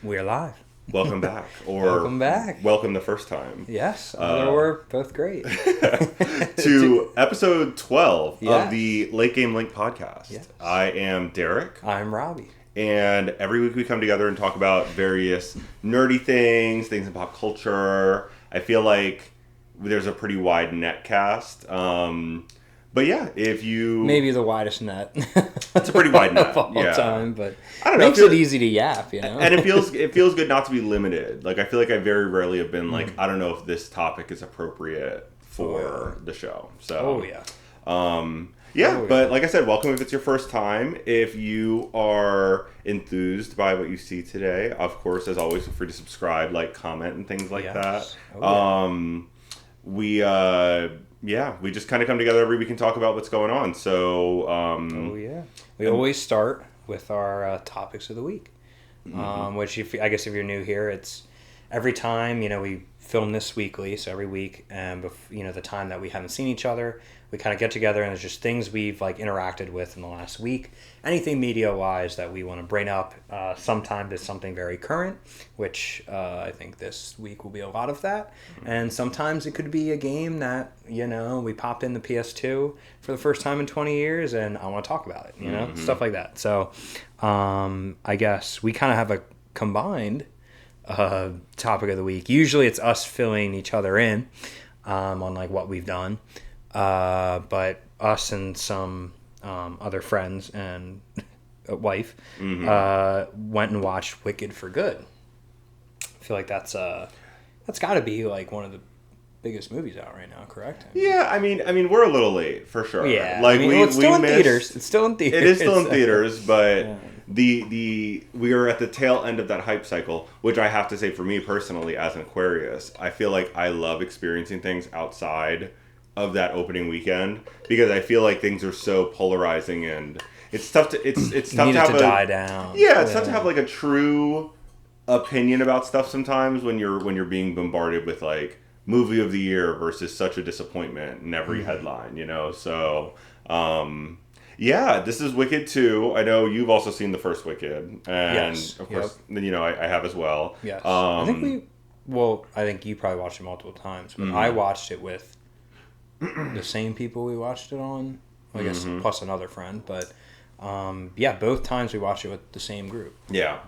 We're live. Welcome back. Or welcome back. Welcome the first time. Yes, we're both great. to episode 12 yes. of the Late Game Link podcast. Yes. I am Derek. I'm Robbie. And every week we come together and talk about various nerdy things in pop culture. I feel like there's a pretty wide net cast. But yeah, if you... Maybe the widest net. It's a pretty wide net. of all time, but I don't know. Makes it easy to yap, you know? And it feels good not to be limited. Like, I feel like I very rarely have been like, I don't know if this topic is appropriate for the show. So, but like I said, welcome if it's your first time. If you are enthused by what you see today, of course, as always, feel free to subscribe, like, comment, and things like that. We just kind of come together every week and talk about what's going on. So, we always start with our topics of the week, which I guess if you're new here, it's every time, we film this weekly, so every week, and the time that we haven't seen each other, we kind of get together and there's just things we've interacted with in the last week, anything media-wise that we want to bring up. Sometimes it's something very current, which I think this week will be a lot of that, and sometimes it could be a game that, we popped in the PS2 for the first time in 20 years and I want to talk about it, stuff like that. So I guess we kind of have a combined topic of the week. Usually it's us filling each other in on what we've done, but us and some other friends and a wife went and watched Wicked for Good. I feel like that's got to be one of the biggest movies out right now, correct? Yeah, I mean we're a little late for sure. Yeah, it's still in theaters. It's still in theaters. It is still in theaters, but we are at the tail end of that hype cycle, which I have to say for me personally as an Aquarius, I feel like I love experiencing things outside of that opening weekend because I feel like things are so polarizing and it's tough to tough to have die down. Yeah, it's tough to have a true opinion about stuff sometimes when you're being bombarded with movie of the year versus such a disappointment in every headline, so this is Wicked 2. I know you've also seen the first Wicked, and of course, I have as well. Yes. I think you probably watched it multiple times, but I watched it with the same people we watched it on, I guess, plus another friend, but both times we watched it with the same group. Yeah.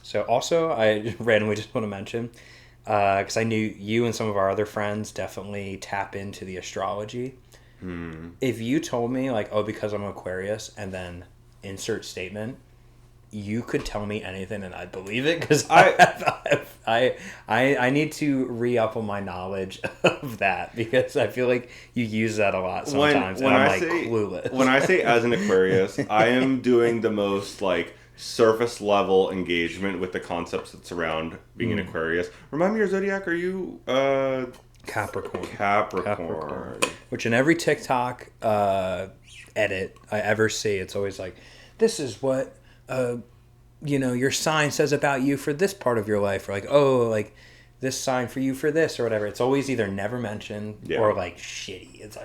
So also, I randomly just want to mention, because I knew you and some of our other friends definitely tap into the astrology. If you told me because I'm Aquarius and then insert statement, you could tell me anything and I'd believe it because I need to re-up on my knowledge of that because I feel like you use that a lot sometimes and I'm clueless. When I say as an Aquarius, I am doing the most surface level engagement with the concepts that surround being an Aquarius. Remind me your zodiac. Are you Capricorn. Which in every TikTok edit I ever see, it's always this is what your sign says about you for this part of your life, or this sign for you for this or whatever. It's always either never mentioned or shitty. It's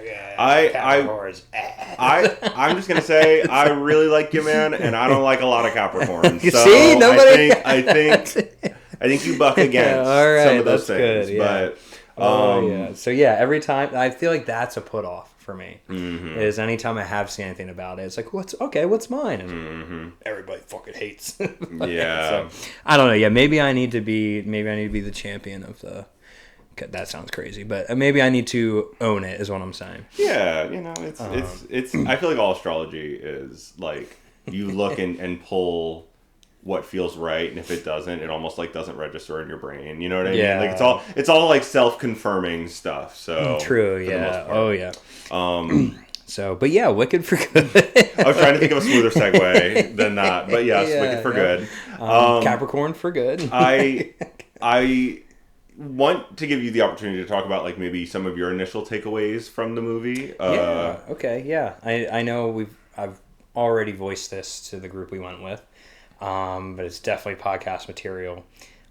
I'm just gonna say I really like you, man, and I don't like a lot of Capricorns. You so see, nobody. I think you buck against some of those things. Good, yeah. But So every time I feel like that's a put off for me. Is anytime I have seen anything about it, it's what's mine? And everybody fucking hates. So, I don't know. Yeah, maybe I need to be the champion of the. That sounds crazy, but maybe I need to own it. Is what I'm saying. Yeah, it's. I feel like all astrology is you look and pull what feels right, and if it doesn't, it almost doesn't register in your brain. You know what I mean? It's all self-confirming stuff. So true. Yeah. Oh yeah. So, but Wicked for Good. I was trying to think of a smoother segue than that, but yes, Wicked for Good. Capricorn for Good. I want to give you the opportunity to talk about maybe some of your initial takeaways from the movie. Okay. Yeah. I know I've already voiced this to the group we went with. But it's definitely podcast material.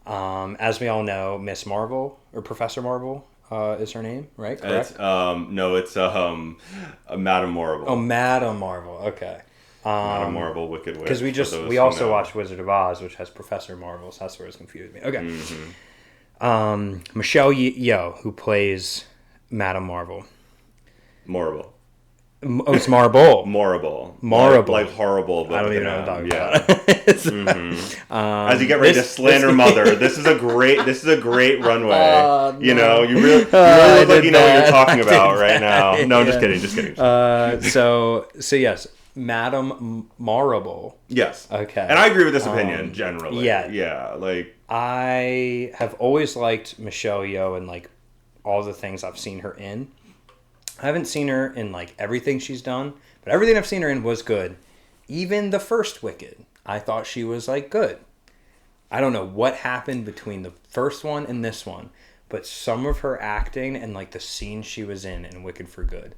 As we all know, Miss Marvel or Professor Marvel is her name, right? Correct? It's Madame Marvel. Oh, Madame Marvel. Okay. Madam Marvel, Wicked Witch. Because we also watched Wizard of Oz, which has Professor Marvel, so that's where it's confused me. Okay. Michelle Yeoh, who plays Madam Marvel. Marvel. Oh, it's Marble. Marble. Like horrible, but I don't even know what I'm talking about. As you get ready to slander Mother, this is a great runway. You know, you really look like you know what you're talking about right now. No, I'm just kidding. So yes, Madam Marble. Yes. Okay. And I agree with this opinion generally. Yeah. Yeah. Like I have always liked Michelle Yeoh and like all the things I've seen her in. I haven't seen her in like everything she's done, but everything I've seen her in was good. Even the first Wicked, I thought she was like good. I don't know what happened between the first one and this one, but some of her acting and like the scene she was in Wicked for Good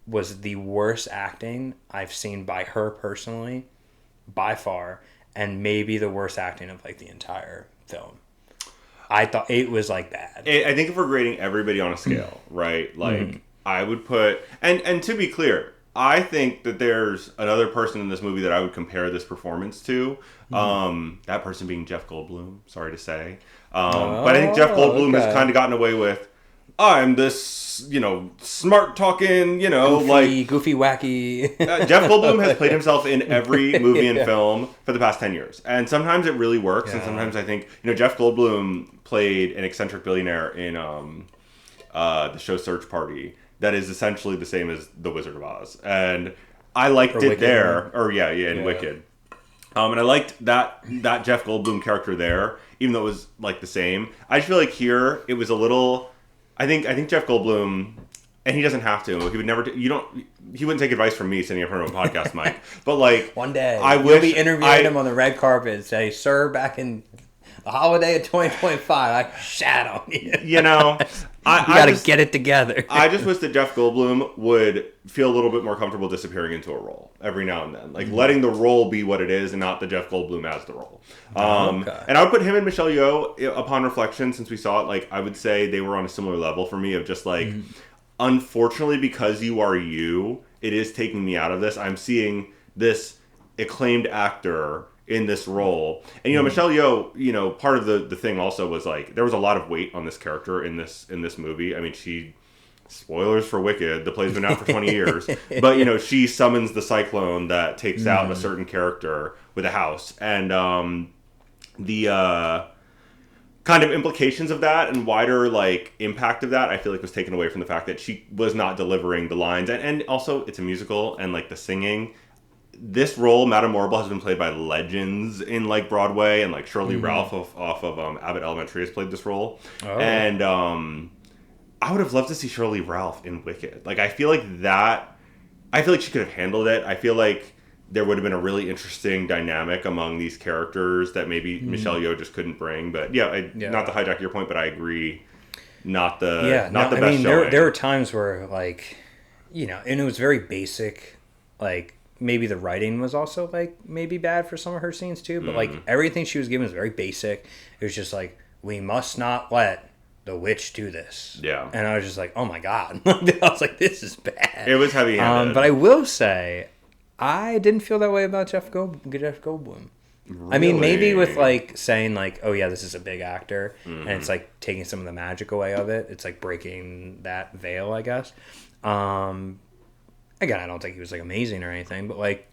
was the worst acting I've seen by her personally, by far, and maybe the worst acting of like the entire film. I thought it was like bad. I think if we're grading everybody on a scale, right? Like I would put, and to be clear, I think that there's another person in this movie that I would compare this performance to. That person being Jeff Goldblum, sorry to say. But I think Jeff Goldblum has kind of gotten away with, I'm this, smart talking, goofy, wacky. Jeff Goldblum has played himself in every movie and film for the past 10 years. And sometimes it really works. And sometimes I think, Jeff Goldblum played an eccentric billionaire in the show Search Party. That is essentially the same as The Wizard of Oz. And I liked it there. Or in Wicked. And I liked that Jeff Goldblum character there, even though it was like the same. I just feel like here it was a little. I think Jeff Goldblum, and he doesn't have to. He would never. He wouldn't take advice from me sitting in front of a podcast mic. But like one day, you'll be interviewing him on the red carpet and say, "Sir, back in the holiday of 2025, I shat on you." You got to get it together. I just wish that Jeff Goldblum would feel a little bit more comfortable disappearing into a role every now and then. Like, letting the role be what it is and not the Jeff Goldblum as the role. And I would put him and Michelle Yeoh, upon reflection, since we saw it, like, I would say they were on a similar level for me of just, like, unfortunately, because you are you, it is taking me out of this. I'm seeing this acclaimed actor in this role. And Michelle Yeoh, part of the thing also was like there was a lot of weight on this character in this movie. I mean, spoilers for Wicked, the play's been out for 20 years, but she summons the cyclone that takes out a certain character with a house, and the kind of implications of that and wider like impact of that I feel like was taken away from the fact that she was not delivering the lines, and also it's a musical and like the singing. This role, Madame Marble, has been played by legends in like Broadway, and like Shirley Ralph off of Abbott Elementary has played this role. And I would have loved to see Shirley Ralph in Wicked. Like I feel like she could have handled it. I feel like there would have been a really interesting dynamic among these characters that maybe Michelle Yeoh just couldn't bring. But not to hijack your point, but I agree. Not the best showing. There were times where like, and it was very basic, like. Maybe the writing was also like maybe bad for some of her scenes too, but like everything she was given was very basic. It was just like, we must not let the witch do this. Yeah. And I was just like, oh my God. I was like, this is bad. It was heavy-handed. But I will say, I didn't feel that way about Jeff Goldblum. Really? I mean, maybe with like saying like, oh yeah, this is a big actor, and it's like taking some of the magic away of it. It's like breaking that veil, I guess. Again, I don't think he was like amazing or anything, but like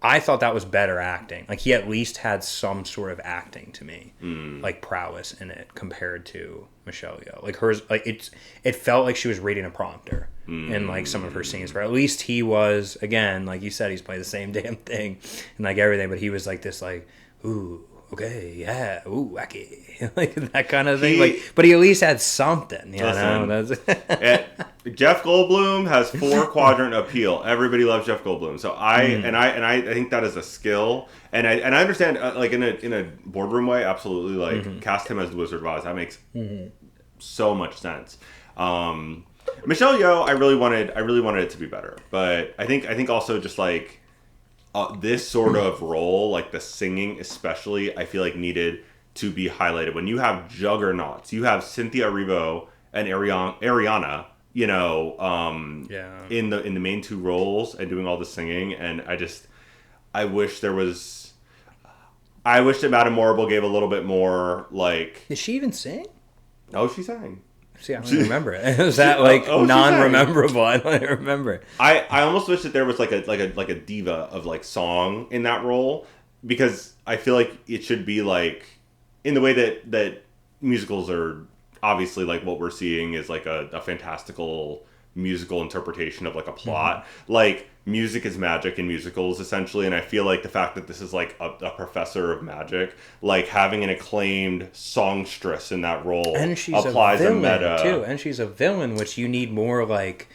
I thought that was better acting. Like he at least had some sort of acting to me, like prowess in it compared to Michelle Yeoh. Like hers, like it felt like she was reading a prompter in like some of her scenes. Where at least he was, again, like you said, he's playing the same damn thing and like everything, but he was like this, like, ooh, okay, yeah, ooh, wacky, like that kind of thing. Like, but he at least had something, you know. Jeff Goldblum has 4-quadrant appeal. Everybody loves Jeff Goldblum. So I think that is a skill, and I understand like in a boardroom way, absolutely. Like cast him as the Wizard of Oz. That makes so much sense. Michelle Yeoh, I really wanted it to be better, but I think also just like. This sort of role, like the singing especially, I feel like needed to be highlighted. When you have juggernauts, you have Cynthia Erivo and Ariana, in the main two roles and doing all the singing, and I just I wish that Madame Morrible gave a little bit more, like... Did she even sing? Oh, she sang. See, I don't even remember it. Was that non-rememberable? I don't even remember. I almost wish that there was like a diva of like song in that role, because I feel like it should be like in the way that musicals are obviously like what we're seeing is like a fantastical musical interpretation of like a plot. Like music is magic in musicals essentially, and I feel like the fact that this is like a professor of magic, like having an acclaimed songstress in that role, and she's applies a villain meta too, and she's a villain, which you need more like,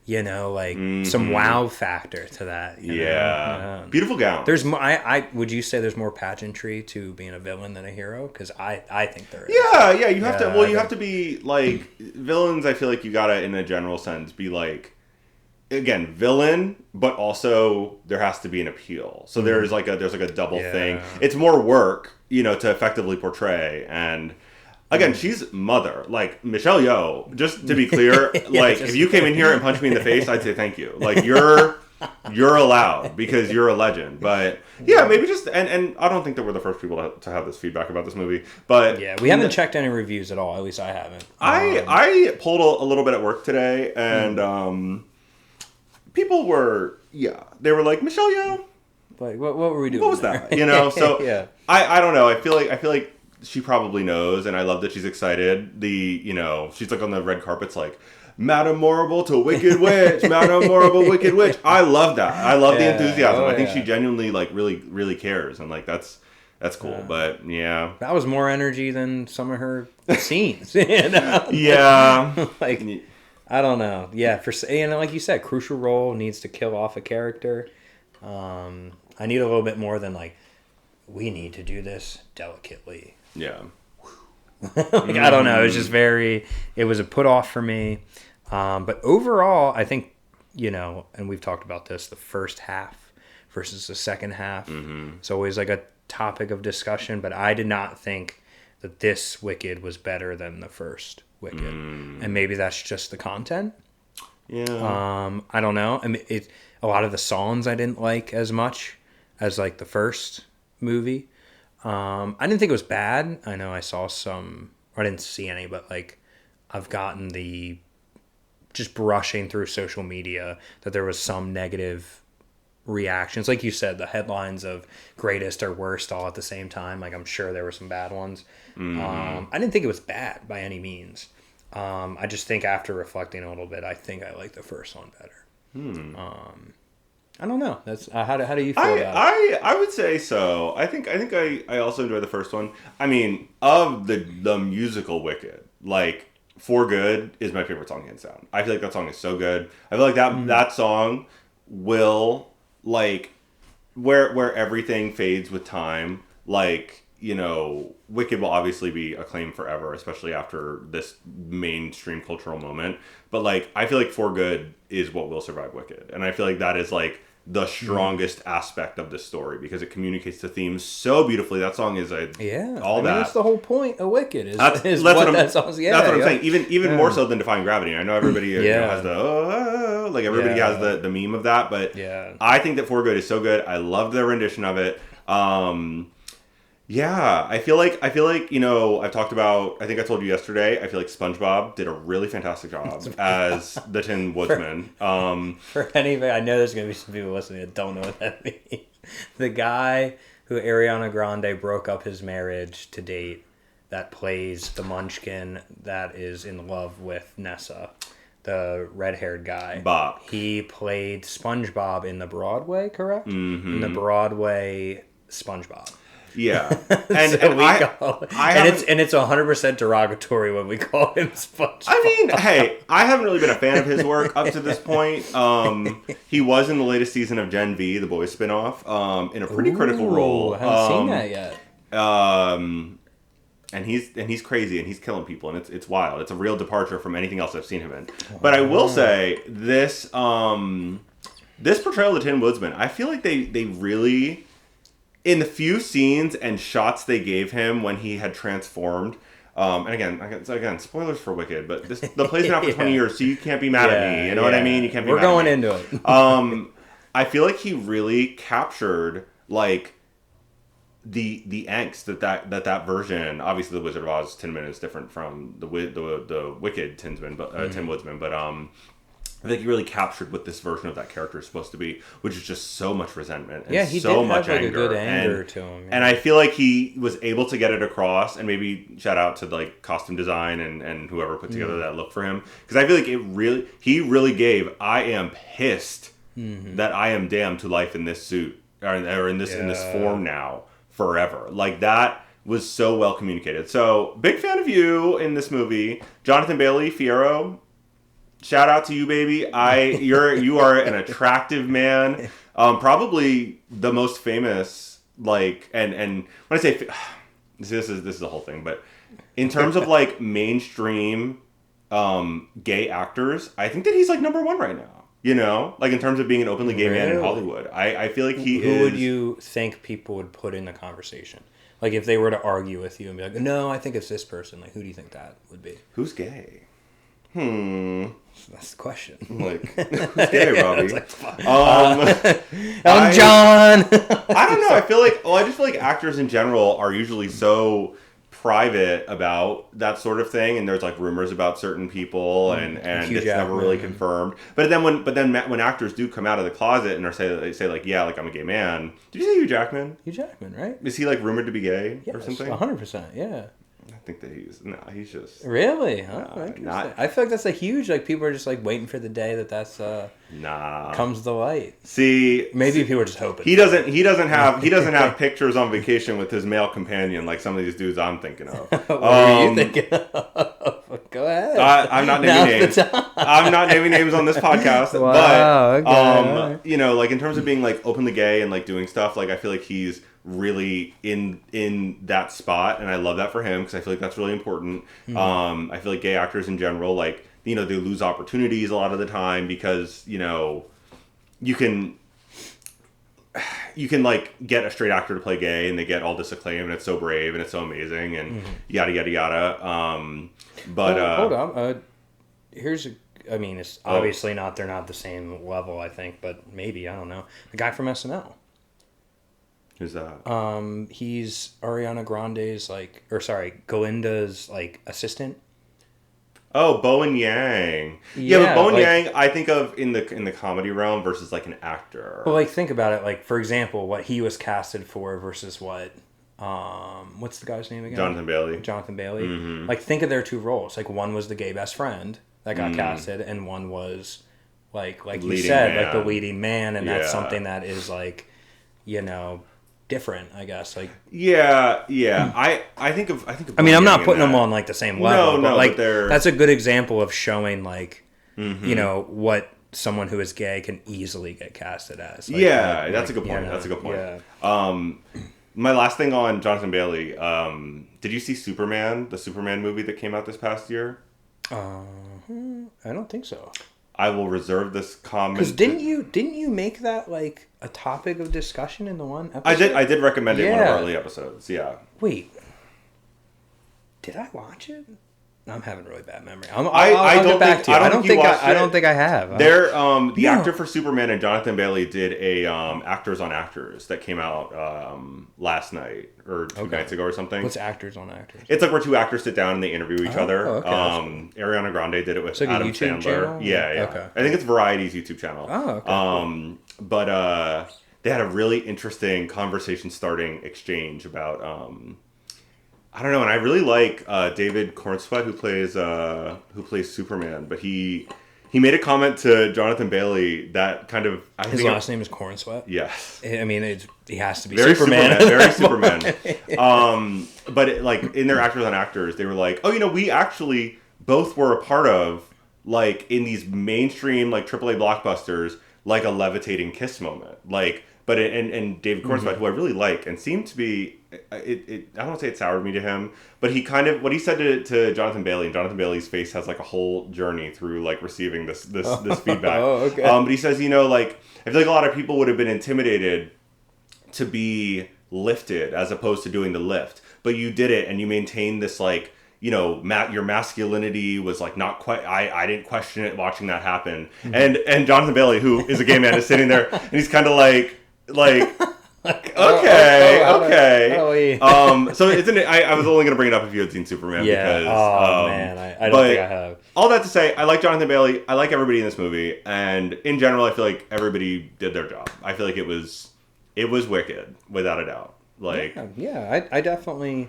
you know, like some wow factor to that. You know? Beautiful gown. There's more. I would you say there's more pageantry to being a villain than a hero? Because I think there is. Yeah. You have to. Well, you have to be like villains. I feel like you gotta, in a general sense, be like, again, villain, but also there has to be an appeal. So there's like a double thing. It's more work, you know, to effectively portray. And again, she's mother. Like Michelle Yeoh, just to be clear, like if you came in here and punched me in the face, I'd say thank you. Like you're allowed because you're a legend. But yeah, maybe just and I don't think that we're the first people to have this feedback about this movie. But yeah, we haven't checked any reviews at all. At least I haven't. I pulled a little bit at work today, and people were, they were like, Michelle Yeoh? Like, what were we doing? What was that? You know, so I don't know. I feel like she probably knows, and I love that she's excited. She's like on the red carpets, like, Madame Morrible to Wicked Witch, Madame Morrible, Wicked Witch. I love that. I love the enthusiasm. I think she genuinely, like, really, really cares, and like that's cool. But yeah, that was more energy than some of her scenes. You know? Yeah, like. I don't know. Yeah, like you said, crucial role, needs to kill off a character. I need a little bit more than like, we need to do this delicately. Yeah. I don't know. It was just it was a put off for me. But overall, I think, you know, and we've talked about this, the first half versus the second half. It's always like a topic of discussion, but I did not think that this Wicked was better than the first Wicked. And maybe that's just the content. Yeah. I don't know. I mean, a lot of the songs I didn't like as much as like the first movie. I didn't think it was bad. I know I saw some, or I didn't see any, but like I've gotten just brushing through social media that there was some negative reactions. Like you said, the headlines of greatest or worst all at the same time. Like I'm sure there were some bad ones. I didn't think it was bad by any means. I just think after reflecting a little bit, I think I like the first one better. I don't know. That's how do you feel about it? I would say so. I think I also enjoy the first one. I mean, of the musical Wicked, like For Good is my favorite song hands down. I feel like that song is so good. I feel like that song will, like, where everything fades with time, like, you know, Wicked will obviously be acclaimed forever, especially after this mainstream cultural moment. But, like, I feel like For Good is what will survive Wicked. And I feel like that is, like, the strongest aspect of this story because it communicates the themes so beautifully. That song is that's the whole point of Wicked is that's what what that song's. That's what I'm saying. Even more so than Defying Gravity. I know everybody has the like everybody has the meme of that, but I think that For Good is so good. I loved their rendition of it. I feel like, you know, I've talked about, I think I told you yesterday, I feel like SpongeBob did a really fantastic job as the Tin Woodsman. For anybody, I know there's going to be some people listening that don't know what that means. The guy who Ariana Grande broke up his marriage to date that plays the Munchkin that is in love with Nessa, the red-haired guy. Bob. He played SpongeBob in the Broadway, correct? In the Broadway SpongeBob. Yeah, and so it's 100% derogatory when we call him SpongeBob. I mean, hey, I haven't really been a fan of his work up to this point. He was in the latest season of Gen V, the Boys spinoff, in a pretty critical role. I haven't seen that yet. And he's crazy and he's killing people and it's wild. It's a real departure from anything else I've seen him in. But I will say this portrayal of the Tin Woodsman, I feel like they really, in the few scenes and shots they gave him when he had transformed, and again, spoilers for Wicked, but the play's been out for 20 years, so you can't be mad at me. You know what I mean? You can't be. We're mad going at me. into it. I feel like he really captured like the angst that version. Obviously, the Wizard of Oz Tin Man is different from the Wicked Tin Woodsman, but I think he really captured what this version of that character is supposed to be, which is just so much resentment and he so did much have, like, anger. a good anger to him. Yeah. And I feel like he was able to get it across, and maybe shout out to like costume design and whoever put together that look for him, because I feel like he really gave I am pissed that I am damned to life in this suit or in this form now forever. Like that was so well communicated. So big fan of you in this movie, Jonathan Bailey, Fierro. Shout out to you, baby. You are an attractive man. Probably the most famous, like, and when I say this is the whole thing, but in terms of like mainstream gay actors, I think that he's like number one right now. You know, like in terms of being an openly gay man in Hollywood, I feel like he is. Who would you think people would put in the conversation? Like if they were to argue with you and be like, "No, I think it's this person." Like, who do you think that would be? Who's gay? That's the question. Like, who's gay, Robbie? Like, I'm John. I don't know. I just feel like actors in general are usually so private about that sort of thing, and there's like rumors about certain people, and it's never really confirmed. But then when actors do come out of the closet and they say like, yeah, like I'm a gay man. Did you say Hugh Jackman? Hugh Jackman, right? Is he like rumored to be gay or something? 100%. Yeah. I think that he's just... Really? Huh? I feel like that's a huge, like, people are just, like, waiting for the day that's, comes to light. Maybe people are just hoping. He doesn't have pictures on vacation with his male companion like some of these dudes I'm thinking of. What are you thinking of? Go ahead. I'm not naming names. I'm not naming names on this podcast. Wow, but, okay. You know, like, in terms of being, like, openly gay and, like, doing stuff, like, I feel like he's really in that spot, and I love that for him because I feel like that's really important. I feel like gay actors in general, like, you know, they lose opportunities a lot of the time because, you know, you can like get a straight actor to play gay and they get all this acclaim and it's so brave and it's so amazing and yada yada yada. But hold on, it's obviously they're not the same level, I think, but maybe, I don't know, the guy from SNL. Who's that? He's Ariana Grande's Galinda's like assistant. Oh, Bowen Yang. Yeah, but Bowen Yang I think of in the comedy realm versus like an actor. Well, like think about it. Like for example, what he was casted for versus what. What's the guy's name again? Jonathan Bailey. Mm-hmm. Like think of their two roles. Like one was the gay best friend that got casted, and one was like you said, like the leading man, and that's something that is like, you know, different, I guess. Like I think of I mean, I'm not putting them on like the same level, but like but that's a good example of showing like you know what someone who is gay can easily get casted as. Like, that's a good point. That's a good point. Yeah. My last thing on Jonathan Bailey, did you see Superman, the Superman movie that came out this past year? I don't think so. I will reserve this comment. Because didn't you make that like a topic of discussion in the one episode? I did recommend it in one of our early episodes. Yeah. Wait. Did I watch it? I'm having really bad memory. I'll get back to you. I don't think I have. The actor for Superman and Jonathan Bailey did a Actors on Actors that came out last night or two nights ago or something. What's Actors on Actors? It's like where two actors sit down and they interview each other. Okay, Ariana Grande did it with Adam Sandler. Channel? Yeah. Okay. I think it's Variety's YouTube channel. Oh, okay. But they had a really interesting conversation starting exchange about I don't know, and I really like David Cornsweet who plays Superman, but he made a comment to Jonathan Bailey that kind of his last name is Cornsweet. Yes, I mean he has to be very Superman. Very Superman. But in their Actors on Actors, they were like, oh, you know, we actually both were a part of like in these mainstream like AAA blockbusters like a levitating kiss moment, like. But and David Cornsweet, who I really like and seemed to be, I don't want to say it soured me to him, but he kind of, what he said to Jonathan Bailey, and Jonathan Bailey's face has like a whole journey through like receiving this feedback. Oh, okay. But he says, you know, like, I feel like a lot of people would have been intimidated to be lifted as opposed to doing the lift, but you did it and you maintained this like, you know, your masculinity was like not quite. I didn't question it watching that happen. And Jonathan Bailey, who is a gay man, is sitting there and he's kind of like. Okay. So isn't it? I was only gonna bring it up if you had seen Superman. Yeah. Because, man, I don't think I have. All that to say, I like Jonathan Bailey. I like everybody in this movie, and in general, I feel like everybody did their job. I feel like it was wicked, without a doubt. Like, I definitely.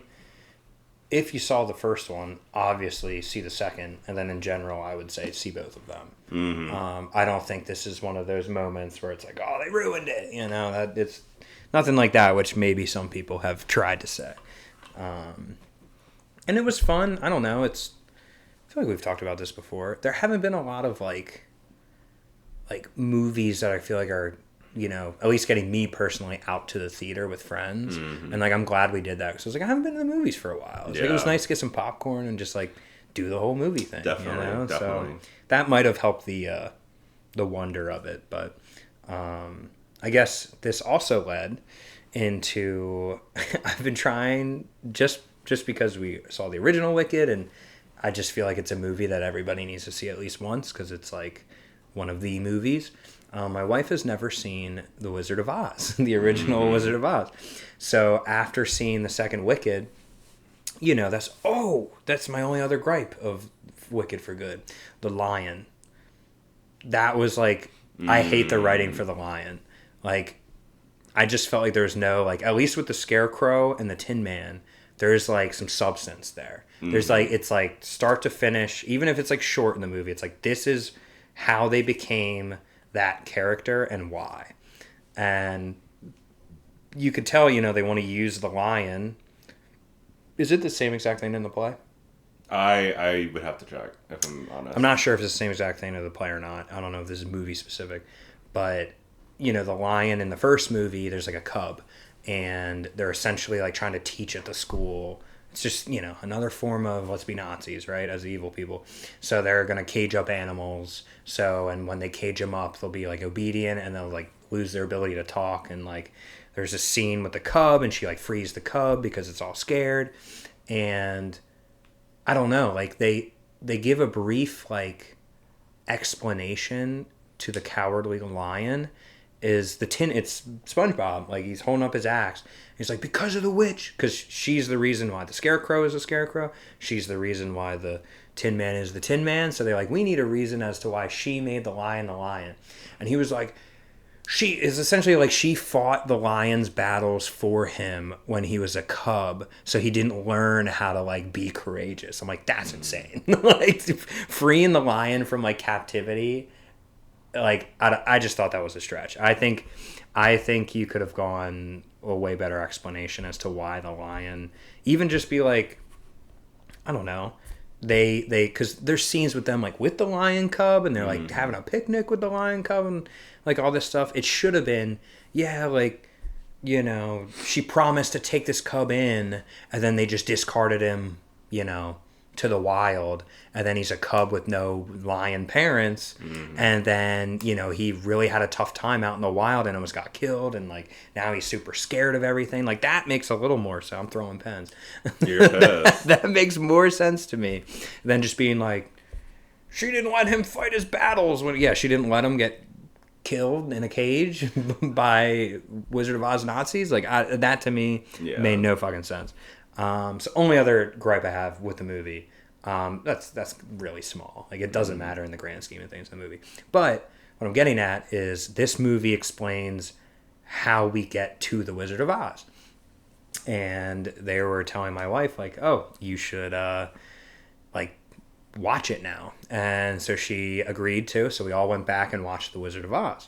If you saw the first one, obviously see the second, and then in general, I would say see both of them. Mm-hmm. I don't think this is one of those moments where it's like, oh, they ruined it. You know, that it's nothing like that, which maybe some people have tried to say. And it was fun. I don't know. I feel like we've talked about this before. There haven't been a lot of like movies that I feel like are, you know, at least getting me personally out to the theater with friends. Mm-hmm. And like, I'm glad we did that because I was like, I haven't been to the movies for a while. Like, it was nice to get some popcorn and just like do the whole movie thing. Definitely, you know? definitely. So that might have helped the wonder of it. But I guess this also led into, I've been trying just because we saw the original Wicked, and I just feel like it's a movie that everybody needs to see at least once because it's like one of the movies. My wife has never seen The Wizard of Oz, the original Wizard of Oz. So after seeing the second Wicked, you know, that's my only other gripe of Wicked for Good. The lion. That was like, I hate the writing for the lion. Like, I just felt like there's no, like, at least with the Scarecrow and the Tin Man, there's like some substance there. There's like, it's like start to finish, even if it's like short in the movie, it's like, this is how they became that character and why. And you could tell, you know, they want to use the lion. Is it the same exact thing in the play? I would have to check, if I'm honest. I'm not sure if it's the same exact thing in the play or not. I don't know if this is movie specific. But, you know, the lion in the first movie, there's like a cub. And they're essentially like trying to teach at the school. It's just, you know, another form of let's be Nazis, right? As evil people. So they're going to cage up animals. So, and when they cage them up, they'll be like obedient and they'll like lose their ability to talk. And like, there's a scene with the cub and she like frees the cub because it's all scared. And I don't know, like they give a brief like explanation to the cowardly lion. It's SpongeBob, like he's holding up his axe. He's like, because of the witch, because she's the reason why the Scarecrow is a Scarecrow. She's the reason why the Tin Man is the Tin Man. So they're like, we need a reason as to why she made the lion the lion. And he was like, she is essentially like she fought the lion's battles for him when he was a cub, so he didn't learn how to like be courageous. I'm like, that's insane. Like freeing the lion from like captivity. Like I just thought that was a stretch. I think you could have gone a way better explanation as to why the lion, even just be like, I don't know, they because there's scenes with them like with the lion cub and they're like having a picnic with the lion cub and like all this stuff. It should have been, yeah, like, you know, she promised to take this cub in and then they just discarded him, you know, to the wild, and then he's a cub with no lion parents, and then, you know, he really had a tough time out in the wild and almost got killed, and like now he's super scared of everything. Like that makes a little more sense. I'm throwing pens. You're pissed. That makes more sense to me than just being like, she didn't let him fight his battles when she didn't let him get killed in a cage by Wizard of Oz Nazis. Like that to me made no fucking sense. So only other gripe I have with the movie, that's really small. Like it doesn't matter in the grand scheme of things in the movie. But what I'm getting at is this movie explains how we get to the Wizard of Oz. And they were telling my wife like, oh, you should like watch it now. And so she agreed to. So we all went back and watched the Wizard of Oz.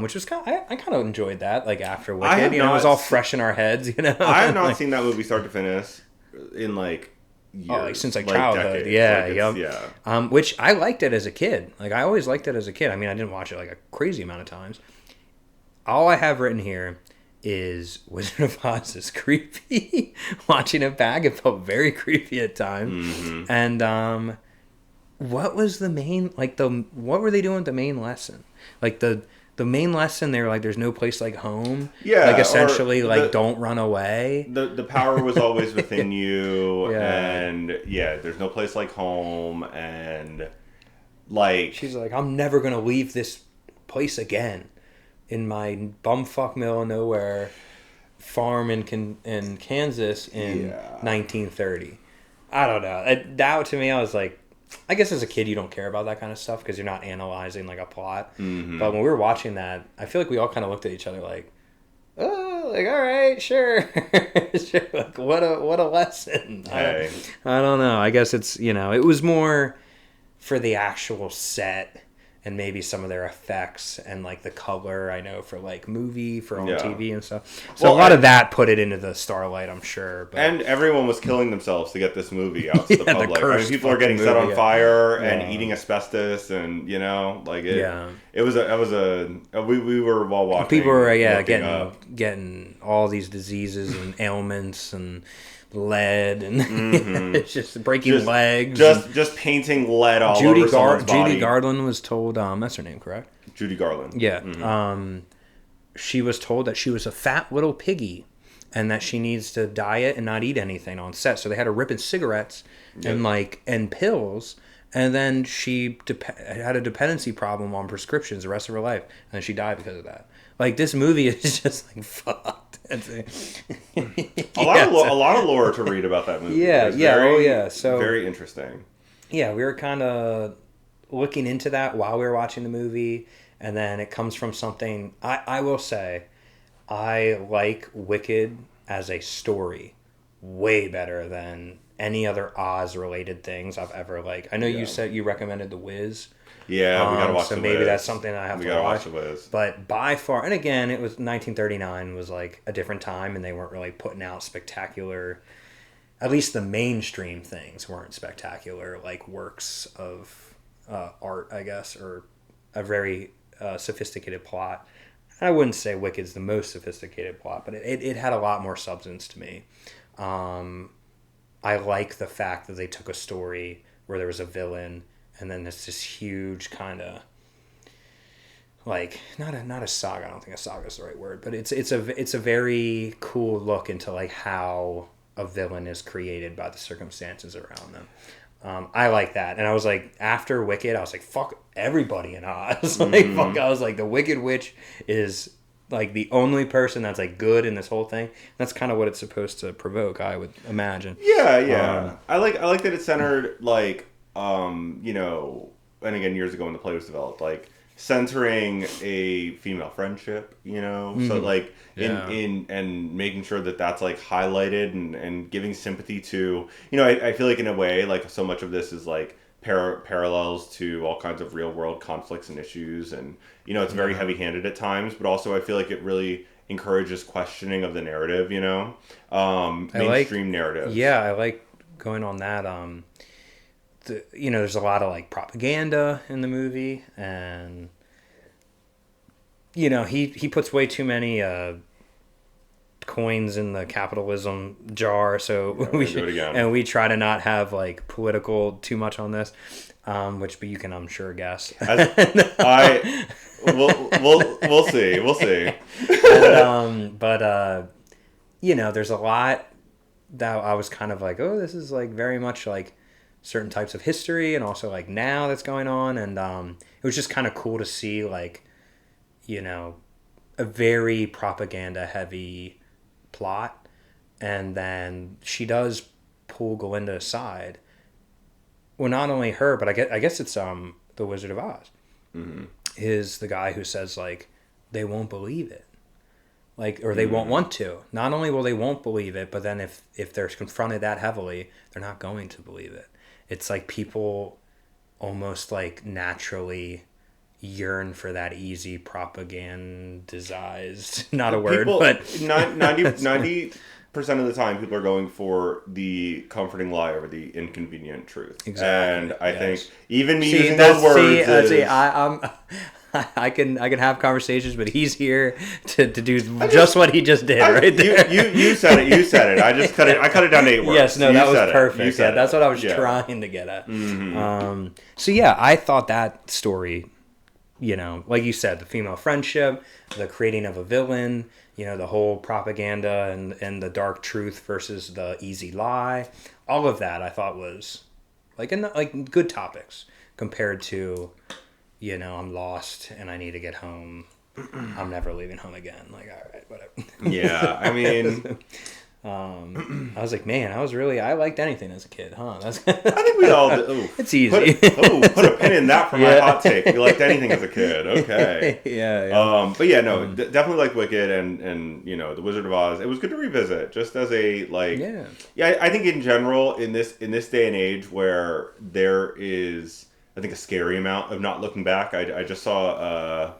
Which was I kind of enjoyed that, like after Wicked, you know, it was all fresh in our heads, you know. I have not seen that movie start to finish in like years, like since like childhood, decades. Which I liked it as a kid. Like I always liked it as a kid. I mean, I didn't watch it like a crazy amount of times. All I have written here is Wizard of Oz is creepy. Watching it back, it felt very creepy at times. And what was the main what were they doing with the main lesson? Like the main lesson there, like, there's no place like home. Yeah. Like, essentially, like, don't run away. The power was always within you. And, there's no place like home. And, like... She's like, I'm never going to leave this place again. In my bumfuck middle of nowhere farm in Kansas in 1930. I don't know. That, to me, I was like... I guess as a kid you don't care about that kind of stuff because you're not analyzing like a plot. Mm-hmm. But when we were watching that, I feel like we all kind of looked at each other like, oh, like, all right, sure. Sure. Like, what a lesson. Hey. I don't know. I guess it's, it was more for the actual set and maybe some of their effects and like the color, I know, for like movie, for on TV and stuff. So a lot of that put it into the starlight, I'm sure. But... And everyone was killing themselves to get this movie out to the public. I mean, people are getting set on fire and eating asbestos, and we were while watching. People were getting all these diseases and ailments and lead and it's just breaking legs. Just painting lead all over someone's body. Judy Garland was told, that's her name, correct? Judy Garland. Yeah. Mm-hmm. She was told that she was a fat little piggy and that she needs to diet and not eat anything on set. So they had her ripping cigarettes and pills. And then she had a dependency problem on prescriptions the rest of her life. And then she died because of that. Like, this movie is just like, fucked. A lot of lore to read about that movie. So very interesting. Yeah, we were kind of looking into that while we were watching the movie. And then it comes from something... I will say, I like Wicked as a story way better than... any other Oz-related things I've ever liked. I know you said you recommended The Wiz. Yeah, we gotta watch The Wiz. So maybe that's something I have to watch. The Wiz. But by far, and again, it was 1939 was like a different time, and they weren't really putting out spectacular. At least the mainstream things weren't spectacular, like works of art, I guess, or a very sophisticated plot. I wouldn't say Wicked's the most sophisticated plot, but it had a lot more substance to me. I like the fact that they took a story where there was a villain and then it's this huge kind of like not a saga. I don't think a saga is the right word, but it's a very cool look into like how a villain is created by the circumstances around them. I like that, and I was like, after Wicked, I was like, fuck everybody in Oz. Like, fuck, I was like, the Wicked Witch is like the only person that's like good in this whole thing. That's kind of what it's supposed to provoke, I would imagine. Yeah. I like that it's centered like and again, years ago when the play was developed, like centering a female friendship, so like in and making sure that that's like highlighted and giving sympathy to, I feel like in a way like so much of this is like parallels to all kinds of real world conflicts and issues, and it's very heavy handed at times, but also I feel like it really encourages questioning of the narrative, mainstream narrative. Yeah, I like going on that. There's a lot of like propaganda in the movie, and he puts way too many coins in the capitalism jar, so we try to not have like political too much on this, which you can, I'm sure, guess. We'll see. But there's a lot that I was kind of like, oh, this is like very much like certain types of history, and also like now that's going on, and it was just kind of cool to see like a very propaganda heavy plot, and then she does pull Glinda aside. Well, not only her, but I guess it's the Wizard of Oz. Mm-hmm. Is the guy who says like they won't believe it, like, or they won't want to. Not only will they won't believe it, but then if they're confronted that heavily, they're not going to believe it. It's like people almost like naturally yearn for that easy propagandized, not a word, but 90% of the time people are going for the comforting lie over the inconvenient truth. Exactly. And I think even me using those words I can have conversations, but he's here to do just what he just did right there. You said it. I just cut it down to 8 words. Yes, no, that was perfect. Yeah, that's what I was trying to get at. Mm-hmm. So yeah, I thought that story like you said, the female friendship, the creating of a villain, the whole propaganda and the dark truth versus the easy lie. All of that I thought was like good topics compared to, I'm lost and I need to get home. I'm never leaving home again. Like, all right, whatever. Yeah, I mean... I was like, man, I liked anything as a kid, huh? I think we all did. Ooh, it's easy. Put a pin in that for my hot take. You liked anything as a kid. Okay. Yeah. But yeah, no, definitely like Wicked and The Wizard of Oz. It was good to revisit just as a I think in general in this day and age where there is, I think, a scary amount of not looking back. I just saw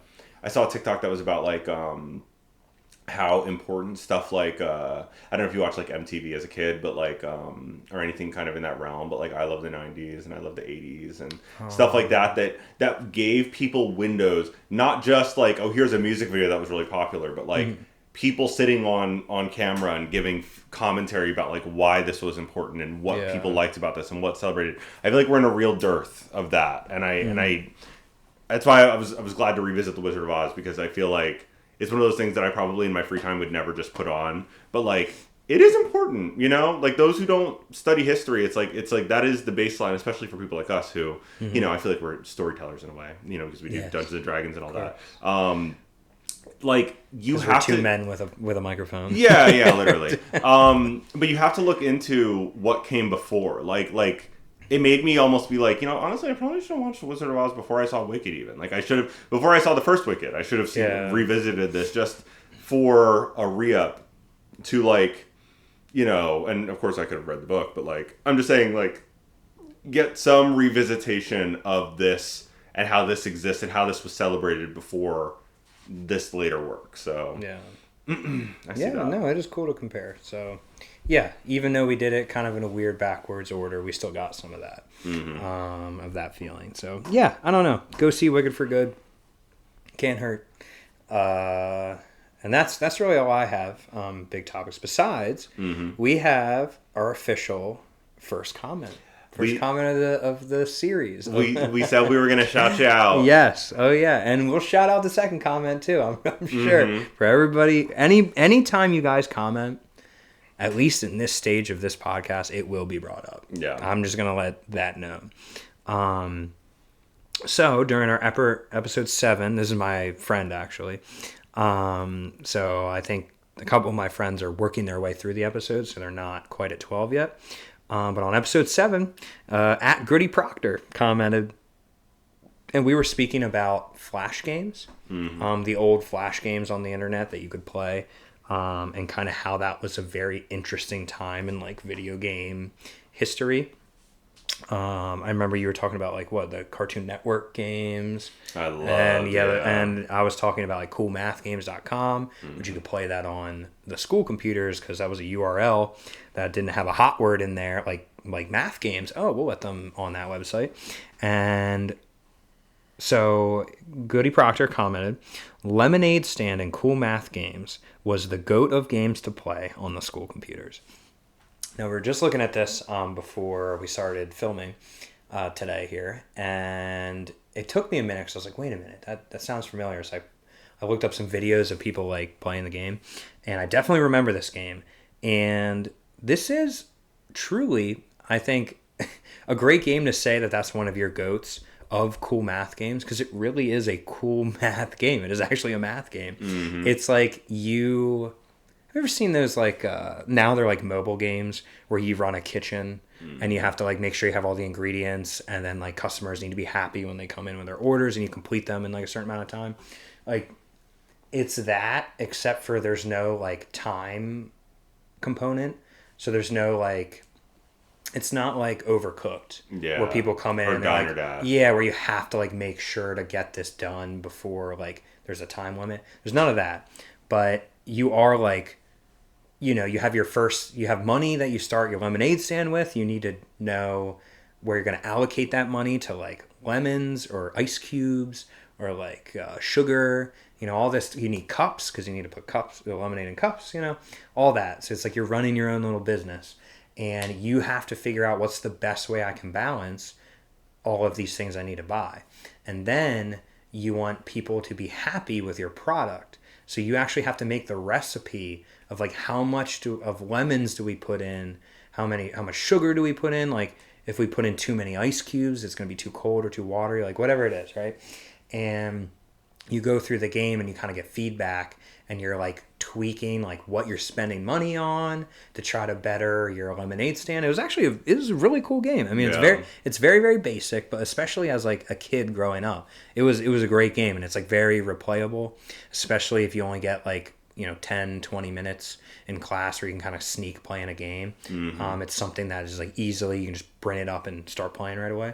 a TikTok that was about like how important stuff like I don't know if you watched like MTV as a kid, but like or anything kind of in that realm, but like I love the 90s and I love the 80s and stuff like that gave people windows, not just like, oh, here's a music video that was really popular, but like people sitting on camera and giving commentary about like why this was important and what people liked about this and what celebrated. I feel like we're in a real dearth of that, and I that's why I was glad to revisit The Wizard of Oz, because I feel like it's one of those things that I probably in my free time would never just put on. But like, it is important, like those who don't study history, it's like that is the baseline, especially for people like us who, I feel like we're storytellers in a way, because we do Dungeons and Dragons and all that. Like you have two men with a microphone. Yeah, literally. But you have to look into what came before. Like it made me almost be like, honestly, I probably should have watched Wizard of Oz before I saw Wicked even. Like, I should have, before I saw the first Wicked, I should have revisited this just for a re-up to, like, and of course I could have read the book, but, like, I'm just saying, like, get some revisitation of this and how this exists and how this was celebrated before this later work. So, yeah. I see that. No, it is cool to compare. So, yeah, even though we did it kind of in a weird backwards order, we still got some of that, of that feeling. So, yeah, I don't know. Go see Wicked for good. Can't hurt. And that's really all I have. Big topics. Besides, we have our official first comment. Comment of the series. We said we were going to shout you out. Yes. Oh, yeah. And we'll shout out the second comment, too. I'm sure. For everybody. Anytime you guys comment, at least in this stage of this podcast, it will be brought up. Yeah. I'm just going to let that know. So, during our episode 7, this is my friend, actually. So, I think a couple of my friends are working their way through the episodes, so they're not quite at 12 yet. But on episode 7, at Gritty Proctor commented, and we were speaking about Flash games, the old Flash games on the internet that you could play, and kind of how that was a very interesting time in like video game history. I remember you were talking about like the Cartoon Network games. I love and I was talking about like coolmathgames.com, which you could play that on the school computers because that was a URL that didn't have a hot word in there like math games. Oh, we'll let them on that website. And so Goody Proctor commented, Lemonade Stand and Cool Math Games was the GOAT of games to play on the school computers. Now, we were just looking at this before we started filming today here, and it took me a minute because I was like, wait a minute, that sounds familiar. So I looked up some videos of people like playing the game, and I definitely remember this game. And this is truly, I think, a great game to say that that's one of your GOATs of cool math games, because it really is a cool math game. It is actually a math game. It's like have you ever seen those like now they're like mobile games where you run a kitchen and you have to like make sure you have all the ingredients, and then like customers need to be happy when they come in with their orders and you complete them in like a certain amount of time. Like it's that, except for there's no like time component. So there's no like, it's not like Overcooked, where people come in or and Dine or like, Dash. where you have to like make sure to get this done before like there's a time limit. There's none of that, but you are like, you have money that you start your lemonade stand with. You need to know where you're going to allocate that money to like lemons or ice cubes or like sugar, all this. You need cups because you need to put lemonade in cups, all that. So it's like you're running your own little business, and you have to figure out what's the best way I can balance all of these things I need to buy. And then you want people to be happy with your product. So you actually have to make the recipe of like how much of lemons do we put in, how much sugar do we put in, like if we put in too many ice cubes, it's going to be too cold or too watery, like whatever it is, right? And you go through the game and you kind of get feedback, and you're like tweaking like what you're spending money on to try to better your lemonade stand. It was a really cool game. I mean, it's very, very basic, but especially as like a kid growing up, it was a great game, and it's like very replayable, especially if you only get like, 10, 20 minutes in class where you can kind of sneak playing a game. Mm-hmm. It's something that is like easily, you can just bring it up and start playing right away.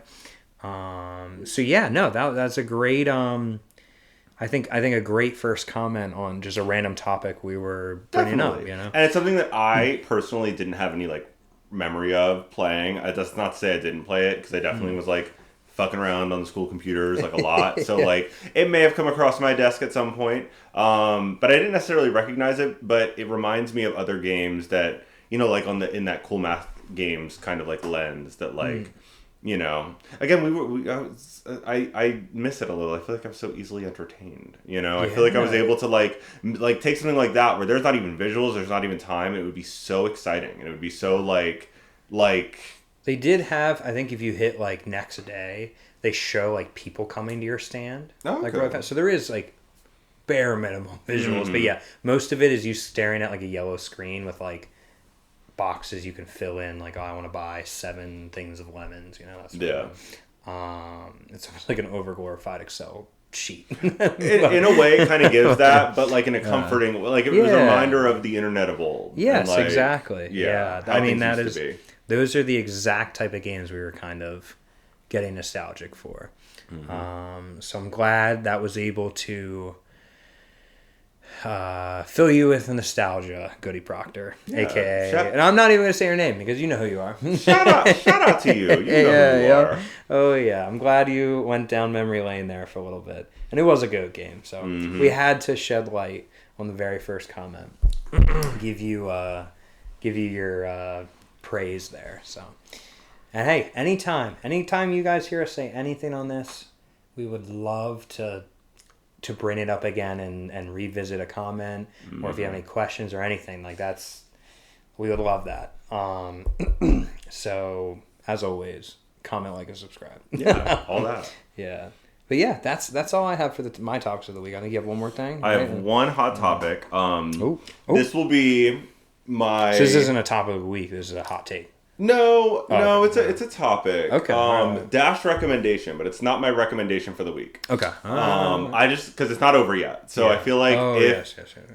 So yeah, no, that's a great, I think a great first comment on just a random topic we were bringing up, And it's something that I personally didn't have any like memory of playing. That's not to say I didn't play it, because I definitely was like fucking around on the school computers like a lot. So like it may have come across my desk at some point, but I didn't necessarily recognize it. But it reminds me of other games that, like in that cool math games kind of like lens that like. Again, I miss it a little. I feel like I'm so easily entertained. I feel like I was able to like take something like that where there's not even visuals, there's not even time. It would be so exciting, and it would be so like. They did have, I think, if you hit like next day, they show like people coming to your stand. Oh, okay. Like so there is like bare minimum visuals, but yeah, most of it is you staring at like a yellow screen with like boxes you can fill in, like, I want to buy 7 things of lemons, that's it's like an overglorified Excel sheet. in a way it kind of gives that, but like in a comforting like it was a reminder of the internet of old. Yes, like, exactly. I mean, those are the exact type of games we were kind of getting nostalgic for. So I'm glad that was able to fill you with nostalgia, Goody Proctor, aka, and I'm not even gonna say your name because you know who you are. shout out to you. You know who you are. Oh yeah, I'm glad you went down memory lane there for a little bit, and it was a good game. So we had to shed light on the very first comment, give you your praise there. So, and hey, anytime you guys hear us say anything on this, we would love to bring it up again and revisit a comment, or if you have any questions or anything like we would love that. So as always, comment, like, and subscribe. Yeah, all that. Yeah, but yeah, that's all I have for my topics of the week. I think you have one more thing. I have one hot topic. This will be my. So this isn't a topic of the week. This is a hot take. No, it's a topic. Okay. Right. Dash recommendation, but it's not my recommendation for the week. Okay. I just because it's not over yet, so I feel like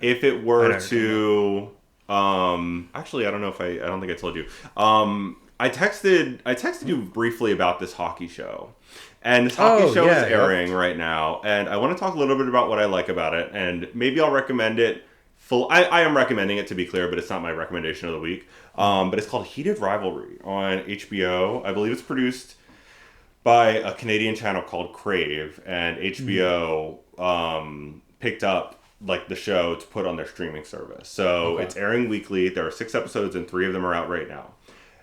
if it were to, actually, I don't know if I don't think I told you. I texted you briefly about this hockey show, and this hockey show is airing right now, and I want to talk a little bit about what I like about it, and maybe I'll recommend it. I am recommending it, to be clear, but it's not my recommendation of the week. But it's called Heated Rivalry on HBO. I believe it's produced by a Canadian channel called Crave, and HBO picked up like the show to put on their streaming service. So it's airing weekly. There are 6 episodes, and 3 of them are out right now.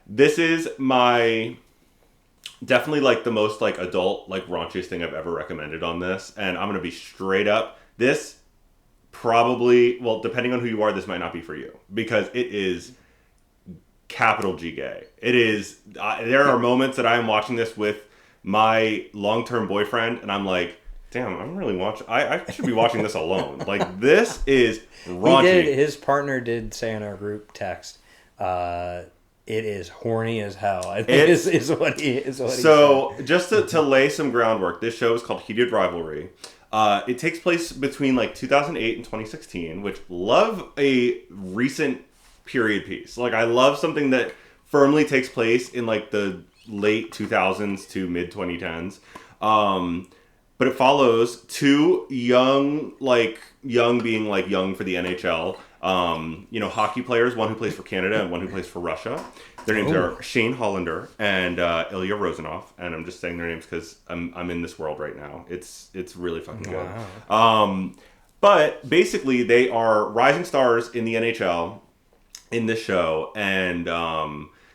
This is my definitely like the most like adult, like raunchiest thing I've ever recommended on this, and I'm gonna be straight up. This probably, well, depending on who you are, this might not be for you, because it is capital G gay. It is. There are moments that I am watching this with my long-term boyfriend, and I'm like, damn, I'm really watching. I should be watching this alone. Like, this is raunchy. His partner did say in our group text, it is horny as hell. I think is what he said. Just to lay some groundwork, this show is called Heated Rivalry. It takes place between like 2008 and 2016, which love a recent period piece. Like, I love something that firmly takes place in like the late 2000s to mid 2010s. But it follows 2 young being like young for the NHL, hockey players, one who plays for Canada and one who plays for Russia. Their names are Shane Hollander and Ilya Rozanov, and I'm just saying their names because I'm in this world right now. It's really fucking good. But basically, they are rising stars in the NHL in this show, and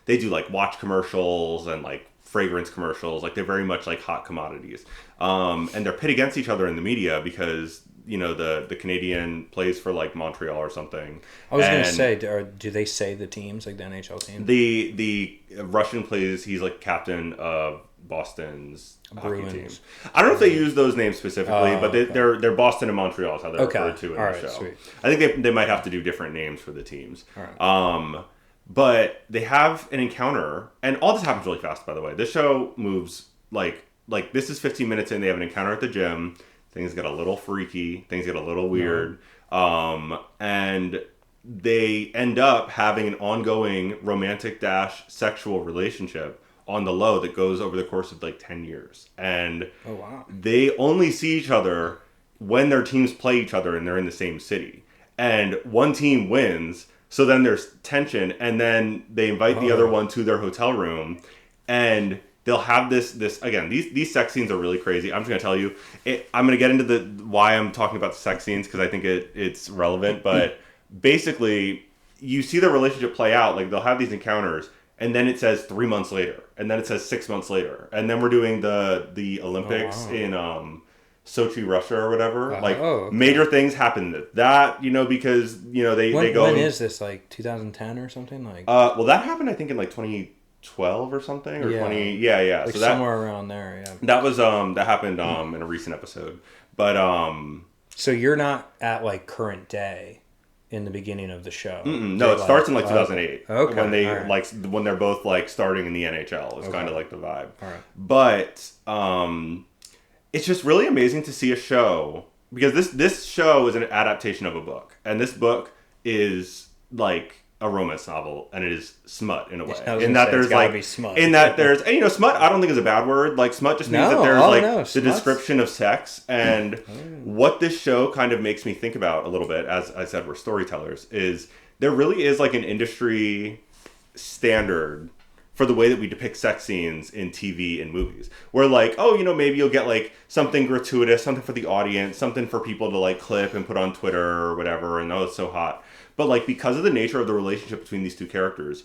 they do like watch commercials and like fragrance commercials. Like they're very much like hot commodities. And they're pit against each other in the media because, you know, the Canadian plays for like Montreal or something. I was going to say, do they say the teams, like the NHL team? The Russian plays, he's like captain of Boston's Bruins. hockey team. I don't know if they use those names specifically, but they're Boston and Montreal is how they're referred to in the show. Sweet. I think they might have to do different names for the teams. All right. But they have an encounter, and all this happens really fast, by the way. This show moves like this is 15 minutes in, they have an encounter at the gym. Things get a little freaky. Things get a little weird. And they end up having an ongoing romantic / sexual relationship on the low that goes over the course of like 10 years. And they only see each other when their teams play each other and they're in the same city. And one team wins, so then there's tension, and then they invite the other one to their hotel room, and they'll have this again, these sex scenes are really crazy. I'm just going to tell you, I'm going to get into why I'm talking about the sex scenes, because I think it's relevant, but basically, you see the relationship play out, like they'll have these encounters, and then it says 3 months later, and then it says 6 months later, and then we're doing the Olympics in Sochi, Russia, or whatever. Major things happen that, you know, because, you know, they go... When is this, like 2010 or something? Like well, that happened, I think, in like 2012 or something, or 20... Yeah. Like so somewhere around there, yeah. That was, that happened in a recent episode. But, So you're not at, like, current day in the beginning of the show? No, it starts in, like, 2008. Okay. When they, when they're both, like, starting in the NHL. It's kind of, like, the vibe. All right. But, it's just really amazing to see a show, because this show is an adaptation of a book, and this book is like a romance novel, and it is smut in a way. In that there's like smut. In that there's, and you know, smut I don't think is a bad word. Like smut just means that there's the description of sex, and what this show kind of makes me think about a little bit, as I said, we're storytellers, is there really is like an industry standard for the way that we depict sex scenes in TV and movies. Where like, oh, you know, maybe you'll get like something gratuitous, something for the audience, something for people to like clip and put on Twitter or whatever, and oh, it's so hot. But like, because of the nature of the relationship between these two characters,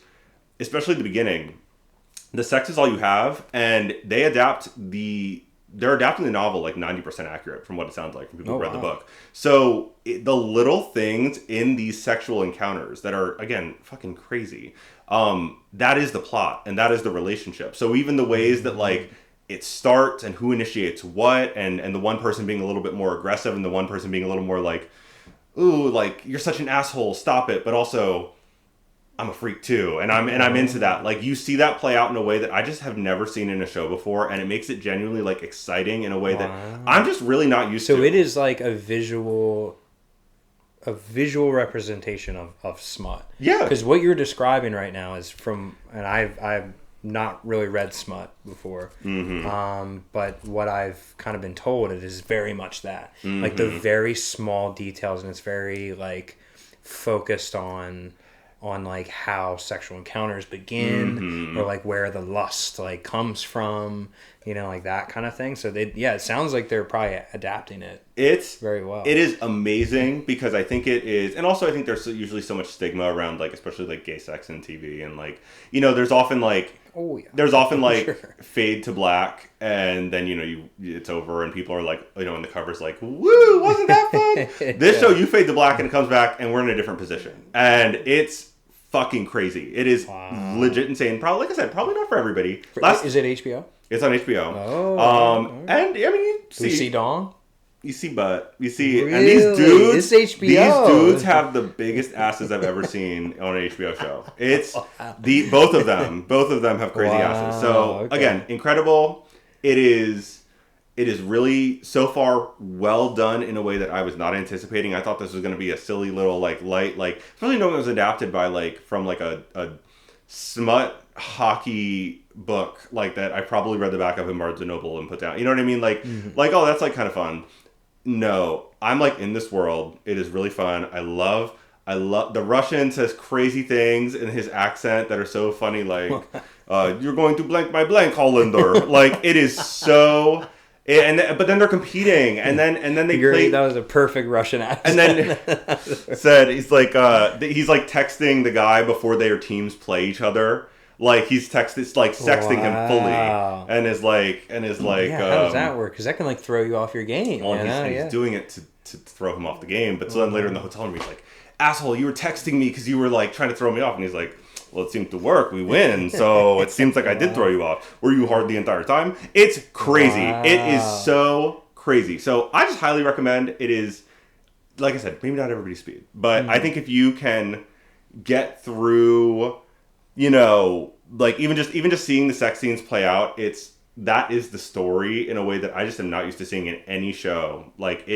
especially at the beginning, the sex is all you have, and they're adapting the novel like 90% accurate from what it sounds like from people who read the book. So the little things in these sexual encounters that are, again, fucking crazy, that is the plot, and that is the relationship. So even the ways that like it starts and who initiates what, and the one person being a little bit more aggressive and the one person being a little more like, ooh, like, you're such an asshole, stop it, but also I'm a freak too, and I'm into that. Like, you see that play out in a way that I just have never seen in a show before, and it makes it genuinely like exciting in a way that I'm just really not used to. So it is like a visual representation of smut. Yeah. Because what you're describing right now is from, and I've not really read smut before, but what I've kind of been told, it is very much that. Like the very small details, and it's very like focused on like how sexual encounters begin, or like where the lust like comes from, you know, like that kind of thing. So it sounds like they're probably adapting it. It's very well. It is amazing, because I think it is, and also I think there's usually so much stigma around like, especially like gay sex in TV, and like, you know, there's often like fade to black, and then, you know, it's over, and people are like, you know, in the covers like, woo, wasn't that fun? This show, you fade to black and it comes back and we're in a different position, and it's fucking crazy. It is legit insane. Probably, like I said, probably not for everybody. Is it HBO? It's on HBO. And I mean, you see Dong. You see butt. You see, really? And these dudes, it's HBO. These dudes have the biggest asses I've ever seen on an HBO show. It's both of them have crazy asses. So again, incredible. It is really so far well done in a way that I was not anticipating. I thought this was going to be a silly little like light, like, especially knowing it was adapted by like from like a smut hockey book like that. I probably read the back of in Barnes and Noble and put down. You know what I mean? Like like, oh, that's like kind of fun. No, I'm like in this world. It is really fun. I love the Russian says crazy things in his accent that are so funny. Like, you're going to blank my blank, Hollander. Like, it is so. But then they're competing, and then they play. That was a perfect Russian accent. And then said he's like texting the guy before their teams play each other. Like he's sexting him fully, and is like, yeah, how does that work? Because that can like throw you off your game. Well, he's doing it to throw him off the game. But so then later in the hotel room, he's like, asshole, you were texting me because you were like trying to throw me off, and he's like, well, it seemed to work. We win, so it seems like I did throw you off. Were you hard the entire time? It's crazy. Wow. It is so crazy. So I just highly recommend. It is, like I said, maybe not everybody's speed, but I think if you can get through, you know, like even just seeing the sex scenes play out, that is the story in a way that I just am not used to seeing in any show. Like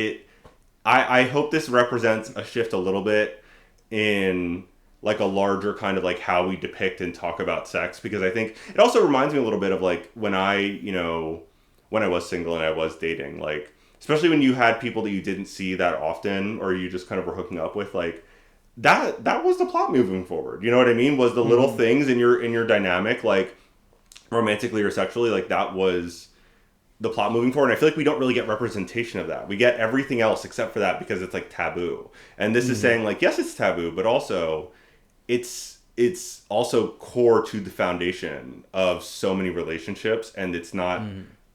I hope this represents a shift a little bit in like a larger kind of like how we depict and talk about sex, because I think it also reminds me a little bit of like when I was single and I was dating, like especially when you had people that you didn't see that often or you just kind of were hooking up with, like that was the plot moving forward. You know what I mean? Was the little things in your dynamic, like romantically or sexually, like that was the plot moving forward. And I feel like we don't really get representation of that. We get everything else except for that because it's like taboo. And this is saying like, yes, it's taboo, but also it's also core to the foundation of so many relationships, and it's not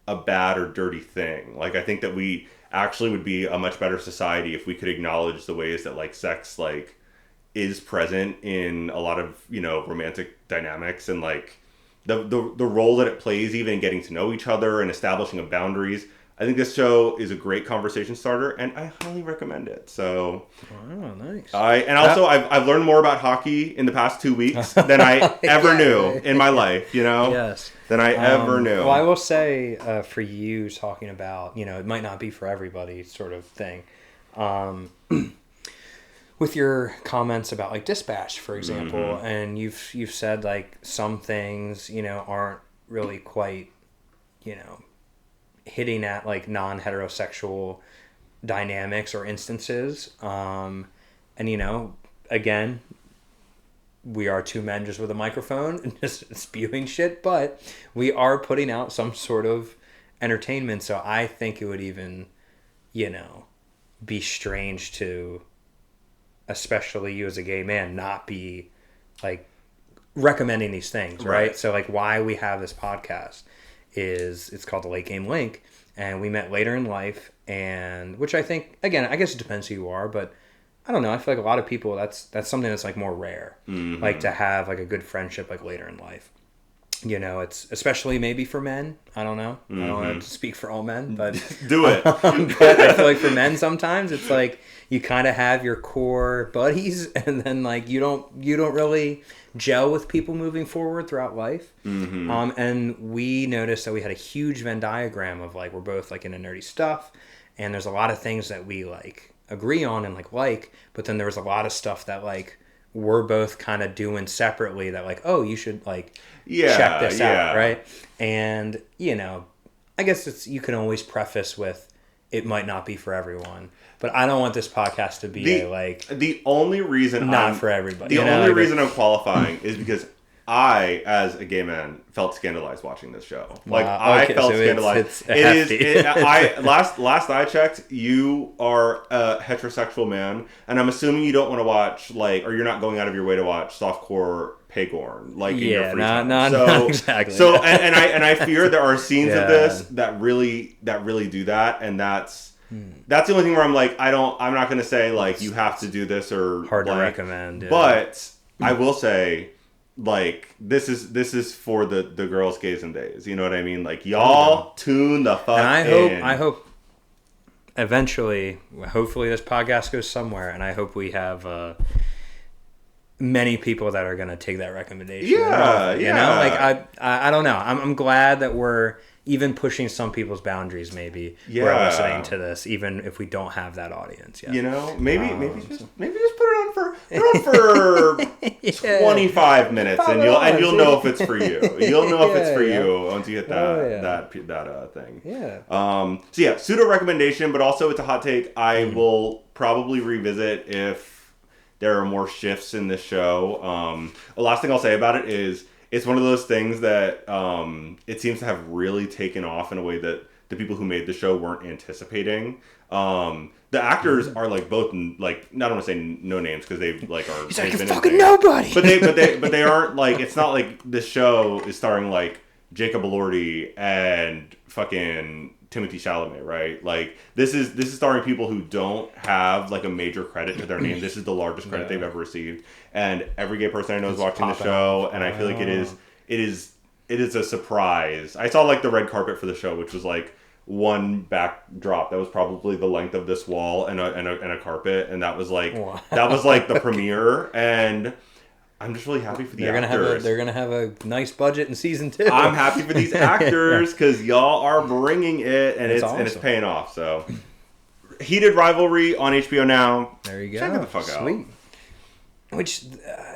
a bad or dirty thing. Like I think that we actually would be a much better society if we could acknowledge the ways that like sex like is present in a lot of, you know, romantic dynamics, and like the role that it plays even in getting to know each other and establishing of boundaries. I think this show is a great conversation starter, and I highly recommend it. So, wow, nice. I've learned more about hockey in the past 2 weeks than I ever knew in my life. You know, yes, than I ever knew. Well, I will say for you talking about, you know, it might not be for everybody sort of thing. With your comments about like Dispatch, for example, and you've said like some things, you know, aren't really quite, you know, hitting at like non-heterosexual dynamics or instances. And, you know, again, we are two men just with a microphone and just spewing shit, but we are putting out some sort of entertainment. So I think it would even, you know, be strange to, especially you as a gay man, not be like recommending these things, right? So like why we have this podcast is it's called The Late Game Link, and we met later in life, and which I think, again, I guess it depends who you are, but I don't know, I feel like a lot of people, that's something that's like more rare, like to have like a good friendship like later in life. You know, it's especially maybe for men. I don't know. I don't want to speak for all men, but do it. But I feel like for men sometimes it's like you kind of have your core buddies, and then like you don't really gel with people moving forward throughout life. And we noticed that we had a huge Venn diagram of like we're both like into nerdy stuff, and there's a lot of things that we like agree on and like, but then there was a lot of stuff that like we're both kind of doing separately that like, oh, you should like check this out, right? And, you know, I guess you can always preface with it might not be for everyone, but I don't want this podcast to be the only reason not for everybody. The only reason I'm qualifying is because I, as a gay man, felt scandalized watching this show. Like I felt scandalized. Last I checked, you are a heterosexual man, and I'm assuming you don't want to watch like, or you're not going out of your way to watch softcore pagorn, like in your free time. Not exactly. So and I fear there are scenes of this that really do that, and that's the only thing where I'm like, I'm not going to say like you have to do this or hard to recommend, but I will say, like this is for the girls, gays, and days. You know what I mean? Like y'all tune the fuck in. I hope eventually, hopefully this podcast goes somewhere, and I hope we have many people that are gonna take that recommendation. You know, like I don't know. I'm glad that we're even pushing some people's boundaries. Maybe we're listening to this, even if we don't have that audience yet. You know, maybe just put it on for 25 minutes, and you'll know if it's for you. You'll know if it's for you once you hit that thing. So yeah, pseudo recommendation, but also it's a hot take. I will probably revisit if there are more shifts in this show. The last thing I'll say about it is it's one of those things that it seems to have really taken off in a way that the people who made the show weren't anticipating. The actors are like both like, I don't want to say no names because they like are. He's like fucking nobody. But they aren't like, it's not like the show is starring like Jacob Elordi and fucking Timothée Chalamet, right? Like this is starring people who don't have like a major credit to their name. This is the largest credit they've ever received, and every gay person I know is watching the show, and I feel like it is a surprise. I saw like the red carpet for the show, which was like one backdrop that was probably the length of this wall and a carpet, and that was like the premiere, and I'm just really happy for the actors. They're gonna have a nice budget in season 2. I'm happy for these actors because y'all are bringing it, and awesome. And it's paying off. So, Heated Rivalry on HBO now. There you go. Check it the fuck out. Sweet. Which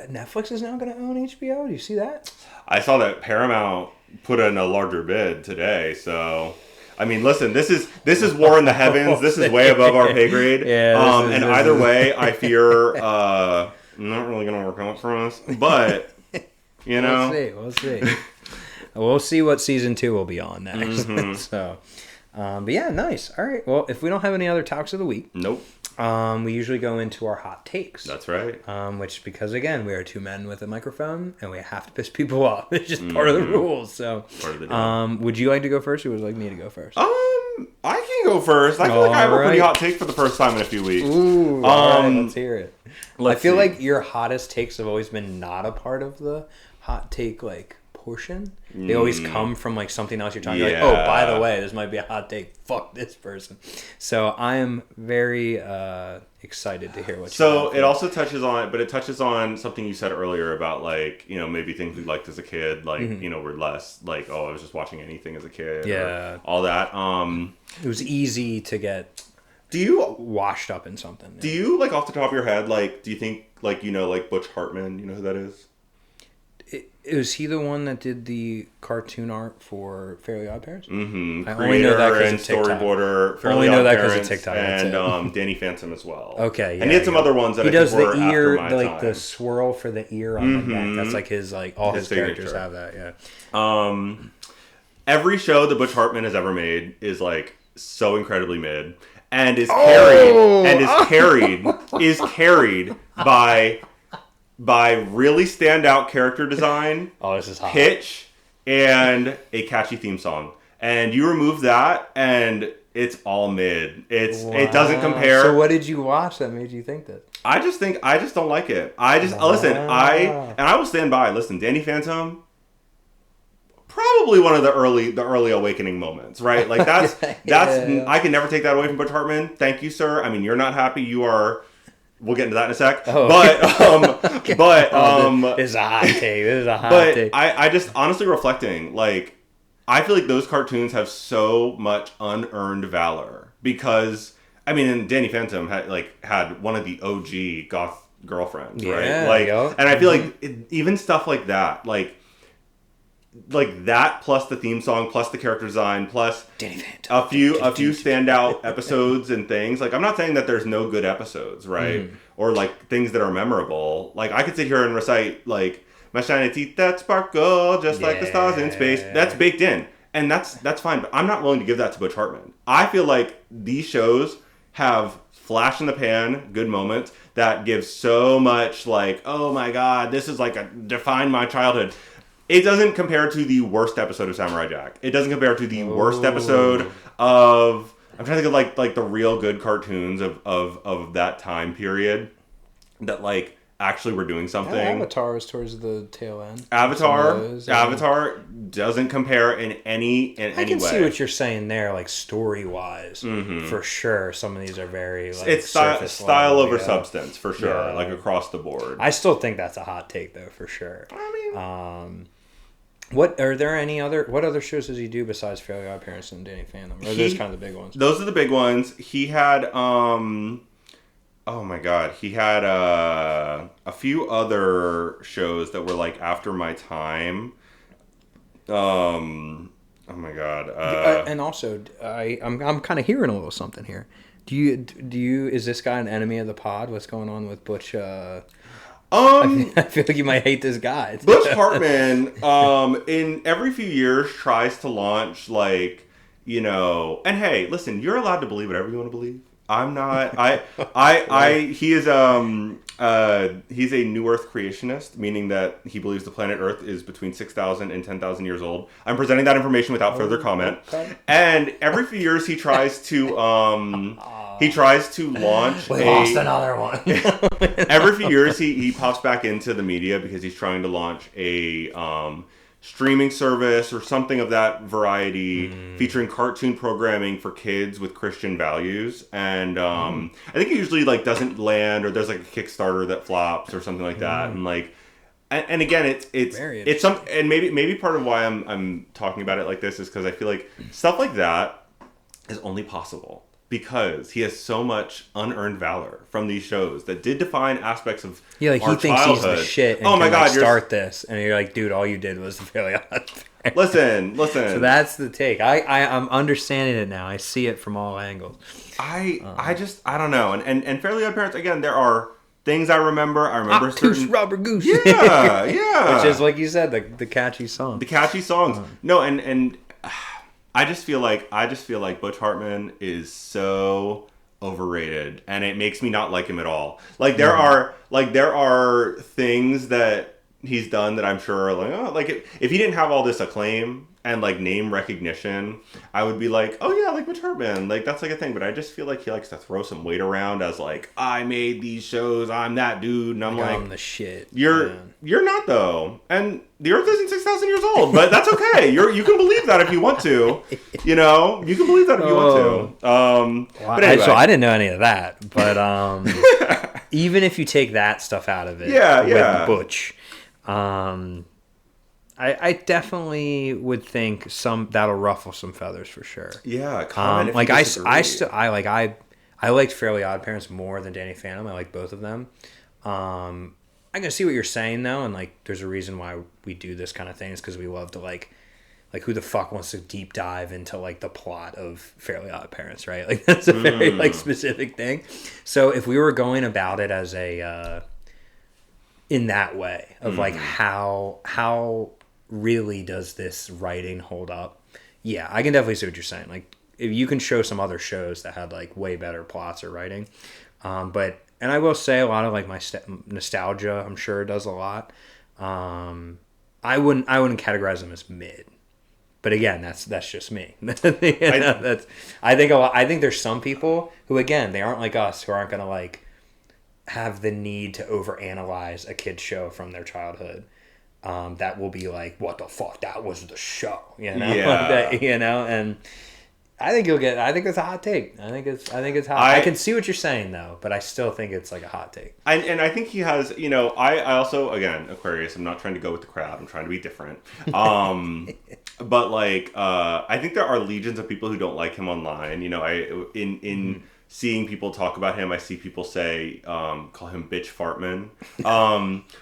Netflix is now going to own HBO. Do you see that? I saw that Paramount put in a larger bid today. So, I mean, listen, this is war in the heavens. This is way above our pay grade. Yeah. Either way, I fear not really going to work out for us. But you know, we'll see. We'll see what season 2 will be on next. Mm-hmm. So, but yeah, nice. All right. Well, if we don't have any other talks of the week, nope. We usually go into our hot takes. That's right. Which, because again, we are 2 men with a microphone, and we have to piss people off. It's just part of the rules. So, part of the deal. Would you like to go first, or would you like me to go first? I can go first. I feel like I have a pretty hot take for the first time in a few weeks. Ooh, all right, let's hear it. I feel like your hottest takes have always been not a part of the hot take like portion. They always come from like something else you're talking about. Like, oh, by the way, this might be a hot take. Fuck this person. So I am very excited to hear what you So it also touches on something you said earlier about like, you know, maybe things we liked as a kid, like, you know, we're less like, oh, I was just watching anything as a kid. Yeah. All that. It was easy to get washed up in something. Do you like off the top of your head, like, do you think like, you know, like Butch Hartman, you know who that is? Was he the one that did the cartoon art for Fairly Odd Parents? Mm-hmm. I only know that because of TikTok. Storyboarder, Fairly Odd Parents, TikTok, and Danny Phantom as well. Okay, yeah, and he had some other ones that he does the ear, like the swirl for the ear on the neck. That's like his all his characters have that. Yeah. Every show that Butch Hartman has ever made is like so incredibly mid, and is carried by really standout character design, this is hot. Pitch, and a catchy theme song. And you remove that, and it's all mid. It doesn't compare. So what did you watch that made you think that? I just don't like it. Listen, I will stand by. Listen, Danny Phantom, probably one of the early awakening moments, right? Like that's I can never take that away from Butch Hartman. Thank you, sir. I mean, you're not happy. You are. We'll get into that in a sec. This is a hot take. I just honestly reflecting, like, I feel like those cartoons have so much unearned valor because, I mean, and Danny Phantom had one of the OG goth girlfriends, right? Like, and I feel like even stuff like that, like that plus the theme song plus the character design plus a few standout episodes and things. Like, I'm not saying that there's no good episodes, right? Or like things that are memorable. Like, I could sit here and recite like my shiny teeth that sparkle just like the stars in space. That's baked in, and that's fine. But I'm not willing to give that to Butch Hartman. I feel like these shows have flash in the pan good moments that give so much like, oh my god, this is like define my childhood. It doesn't compare to the worst episode of Samurai Jack. It doesn't compare to the worst episode of... I'm trying to think of like the real good cartoons of that time period that like actually were doing something. Avatar was towards the tail end. Avatar doesn't compare in any way. I can see what you're saying there, like story wise, for sure. Some of these are very like it's style over substance for sure, like across the board. I still think that's a hot take though, for sure. I mean, what other shows does he do besides Fairly Odd Parents and Danny Phantom? Or are those kind of the big ones? Those are the big ones. He had oh my god, he had a few other shows that were like after my time. Oh my god. And also, I'm kind of hearing a little something here. Do you is this guy an enemy of the pod? What's going on with Butch? I feel like you might hate this guy. Butch Hartman, in every few years tries to launch like, you know, and hey, listen, you're allowed to believe whatever you want to believe. I'm not. He is he's a new Earth creationist, meaning that he believes the planet Earth is between 6,000 and 10,000 years old. I'm presenting that information without further comment. Okay. And every few years he tries to launch. We lost another one. Every few years he pops back into the media because he's trying to launch a streaming service or something of that variety featuring cartoon programming for kids with Christian values. And I think it usually like doesn't land, or there's like a Kickstarter that flops or something like that. And like and again it's some, and maybe part of why I'm talking about it like this is because I feel like stuff like that is only possible because he has so much unearned valor from these shows that did define aspects of like he thinks childhood. He's the shit and can like start this, and you're like, dude, all you did was Fairly Odd Parents. Listen. So that's the take. I'm understanding it now. I see it from all angles. I don't know. And Fairly Odd Parents, again, there are things I remember. I remember certain Rubber Goose. Yeah. Which is like you said, the catchy song. The catchy songs. No, and I just feel like Butch Hartman is so overrated, and it makes me not like him at all. Like there are things that he's done that I'm sure are like, oh, like if he didn't have all this acclaim and like name recognition, I would be like, oh yeah, like Butch Hartman, like that's like a thing. But I just feel like he likes to throw some weight around as like, I made these shows, I'm that dude, and I'm like I'm the shit. You're not though, and the Earth isn't 6,000 years old, but that's okay. You can believe that if you want to, you know, you can believe that if you want to. But anyway. So I didn't know any of that, but even if you take that stuff out of it, with Butch, I definitely would think that'll ruffle some feathers for sure. Yeah, comment like I liked Fairly Odd Parents more than Danny Phantom. I like both of them. I can see what you're saying though, and like there's a reason why we do this kind of thing is because we love to like who the fuck wants to deep dive into like the plot of Fairly Odd Parents, right? Like that's a very like specific thing. So if we were going about it as a in that way of like how really does this writing hold up? Yeah, I can definitely see what you're saying. Like if you can show some other shows that had like way better plots or writing, and I will say a lot of like my nostalgia, I'm sure does a lot. I wouldn't categorize them as mid, but again, that's just me. I think there's some people who again they aren't like us, who aren't gonna like have the need to overanalyze a kid's show from their childhood. That will be like, what the fuck? That was the show, you know? Yeah. And I think I think it's a hot take. I think it's hot. I can see what you're saying though, but I still think it's like a hot take. And I think he has, you know, I also, again, Aquarius, I'm not trying to go with the crowd. I'm trying to be different. But like, I think there are legions of people who don't like him online. You know, seeing people talk about him, I see people say, call him Bitch Fartman,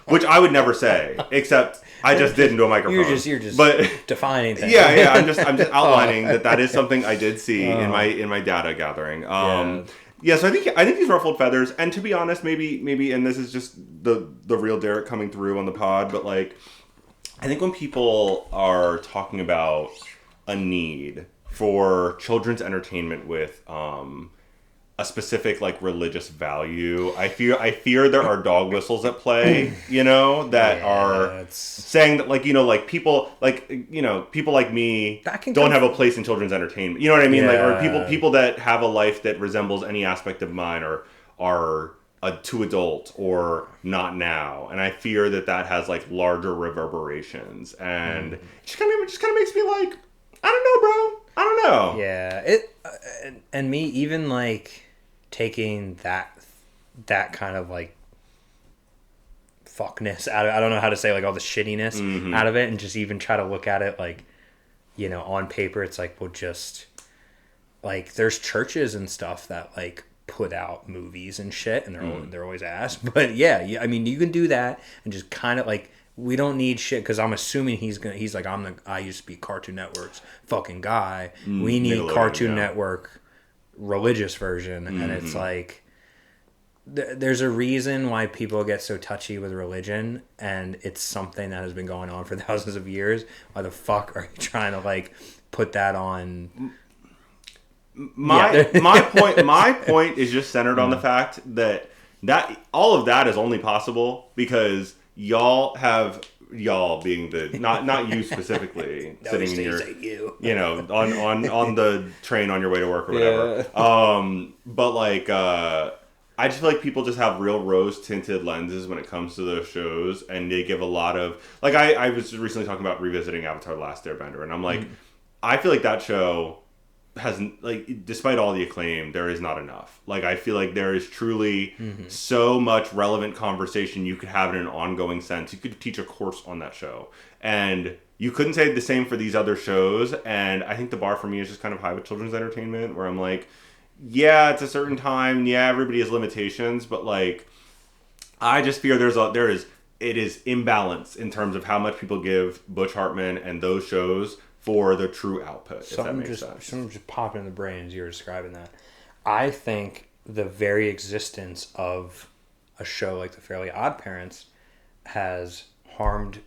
which I would never say, except I just did into a microphone. You're just but, defining things. Yeah, I'm just outlining that is something I did see in my data gathering. So I think he's ruffled feathers, and to be honest, maybe, and this is just the real Derek coming through on the pod, but like, I think when people are talking about a need for children's entertainment with a specific like religious value, I fear there are dog whistles at play, you know, that are saying that like, you know, like people like, you know, people like me don't have a place in children's entertainment. You know what I mean? Like, or people that have a life that resembles any aspect of mine are too adult or not now, and I fear that has like larger reverberations, and it just kind of makes me like, I don't know, bro. I don't know. Yeah, and me even like taking that kind of like fuckness out of, I don't know how to say, like all the shittiness out of it, and just even try to look at it like, you know, on paper it's like, well, just like there's churches and stuff that like put out movies and shit, and they're always ass, but yeah, I mean, you can do that and just kind of like, we don't need shit, because I'm assuming he's like, I used to be Cartoon Network's fucking guy. We need Cartoon Network religious version, and it's like, there's a reason why people get so touchy with religion, and it's something that has been going on for thousands of years. Why the fuck are you trying to like put that on my point is just centered on the fact that all of that is only possible because y'all being the not you specifically sitting in your on the train on your way to work or whatever. Yeah. But like I just feel like people just have real rose-tinted lenses when it comes to those shows, and they give a lot of... Like, I was recently talking about revisiting Avatar: The Last Airbender, and I'm like, I feel like that show has... Like, despite all the acclaim, there is not enough. Like, I feel like there is truly so much relevant conversation you could have in an ongoing sense. You could teach a course on that show. And you couldn't say the same for these other shows, and I think the bar for me is just kind of high with children's entertainment, where I'm like... Yeah, it's a certain time. Yeah, everybody has limitations, but like, I just fear it is imbalance in terms of how much people give Butch Hartman and those shows for the true output. Something just popped in the brain as you were describing that. I think the very existence of a show like The Fairly Odd Parents has harmed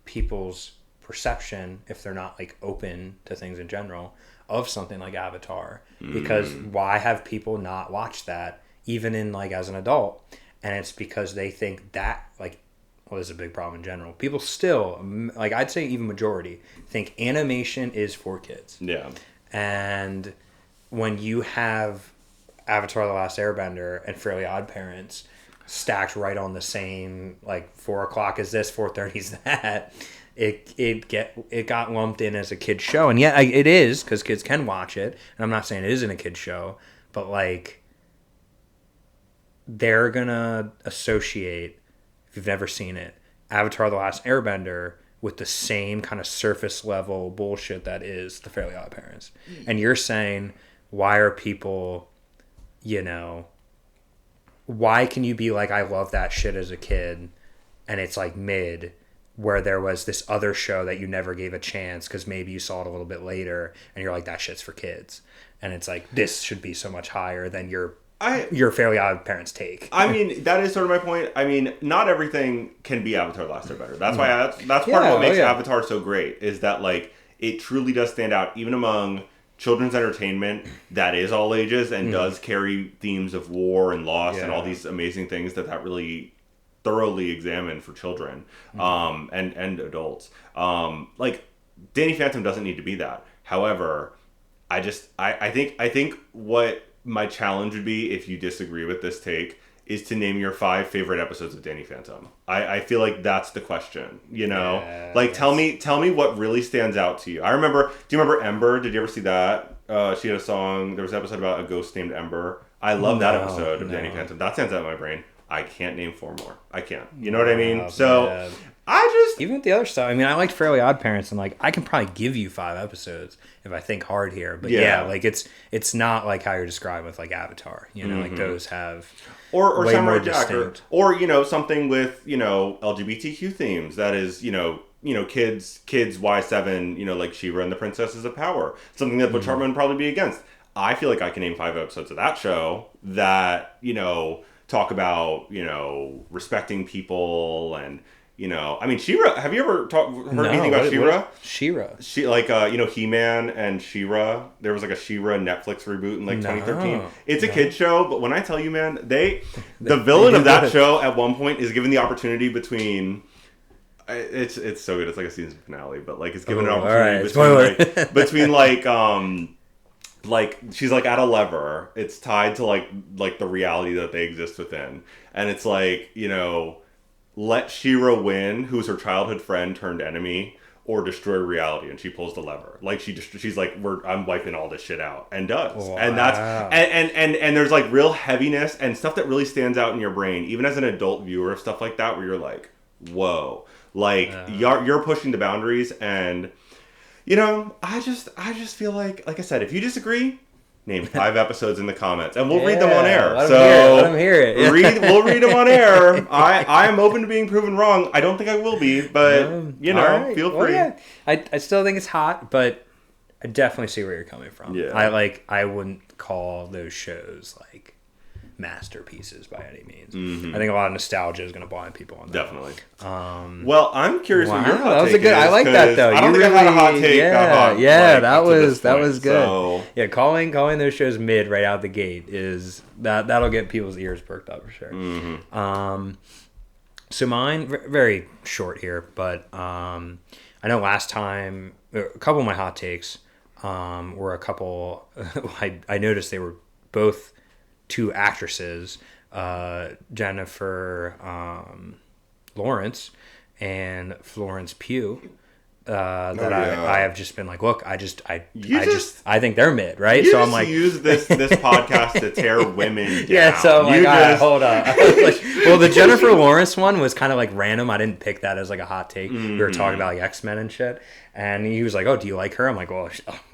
people's perception, if they're not like open to things in general, of something like Avatar, because why have people not watched that even in like as an adult? And it's because they think that like, well, this is a big problem in general. People still, like I'd say even majority, think animation is for kids. Yeah. And when you have Avatar: The Last Airbender and Fairly Odd Parents stacked right on the same, like 4 o'clock is this, 4:30 is that, it got lumped in as a kid's show, and yeah, it is, because kids can watch it, and I'm not saying it isn't a kid's show, but like they're gonna associate, if you've never seen it, Avatar: The Last Airbender with the same kind of surface level bullshit that is The Fairly Odd Parents. And you're saying, why are people, why can you be like, I love that shit as a kid, and it's like mid, where there was this other show that you never gave a chance because maybe you saw it a little bit later and you're like, that shit's for kids. And it's like, this should be so much higher than your Fairly Odd Parents take. I mean, that is sort of my point. I mean, not everything can be Avatar: The Last Airbender. That's why that's part of what makes Avatar so great, is that like it truly does stand out even among children's entertainment that is all ages and does carry themes of war and loss and all these amazing things that really thoroughly examined for children and adults. Like Danny Phantom doesn't need to be that. However, I think what my challenge would be, if you disagree with this take, is to name your 5 favorite episodes of Danny Phantom. I feel like that's the question, like tell me what really stands out to you. Do you remember Ember? Did you ever see that? She had a song, there was an episode about a ghost named Ember. I love that episode of Danny Phantom. That stands out in my brain. I can't name 4 more. I can't. You know what I mean? So, man. Even with the other stuff, I mean, I liked Fairly Odd Parents, and like, I can probably give you 5 episodes if I think hard here. But like, it's not like how you're describing with like Avatar. Like those have or way Samurai more Jack, or something with LGBTQ themes that is kids Y7 like She-Ra and the Princesses of Power, something that Butch Hartman would probably be against. I feel like I can name 5 episodes of that show that talk about respecting people and I mean, She-Ra. Have you ever heard anything about She-Ra? She-Ra. She He-Man and She-Ra. There was like a She-Ra Netflix reboot in like 2013. It's a kid show, but when I tell you, man, the villain of that show at one point is given the opportunity between. It's so good. It's like a season finale, but like it's given an opportunity between like she's like at a lever. It's tied to like the reality that they exist within, and it's like let She-Ra win, who's her childhood friend turned enemy, or destroy reality, and she pulls the lever. Like she's like, I'm wiping all this shit out, and does. Wow. And that's and there's like real heaviness and stuff that really stands out in your brain, even as an adult viewer of stuff like that, where you're like, whoa, like you're pushing the boundaries, and I just feel like I said, if you disagree, name 5 episodes in the comments, and we'll read them on air. Let them hear it. We'll read them on air. I am open to being proven wrong. I don't think I will be, but right. Feel free. Well, yeah. I still think it's hot, but I definitely see where you're coming from. Yeah. I wouldn't call those shows like masterpieces by any means. I think a lot of nostalgia is going to blind people on that. Definitely. Well, I'm curious what your hot that was take a good. is, I like that though. I don't think I've had a hot take. That was good. So. Yeah, calling those shows mid right out the gate is that'll get people's ears perked up for sure. So mine very short here, but I know last time a couple of my hot takes were a couple. I noticed they were both two actresses, Jennifer Lawrence and Florence Pugh. I have just been like, look, I think they're mid, right? So I'm like, use this podcast to tear women down. Yeah, so I'm like, all right, hold on. Like, well, the Jennifer Lawrence one was kind of like random. I didn't pick that as like a hot take. We were talking about like X-Men and shit, and he was like, oh, do you like her? I'm like,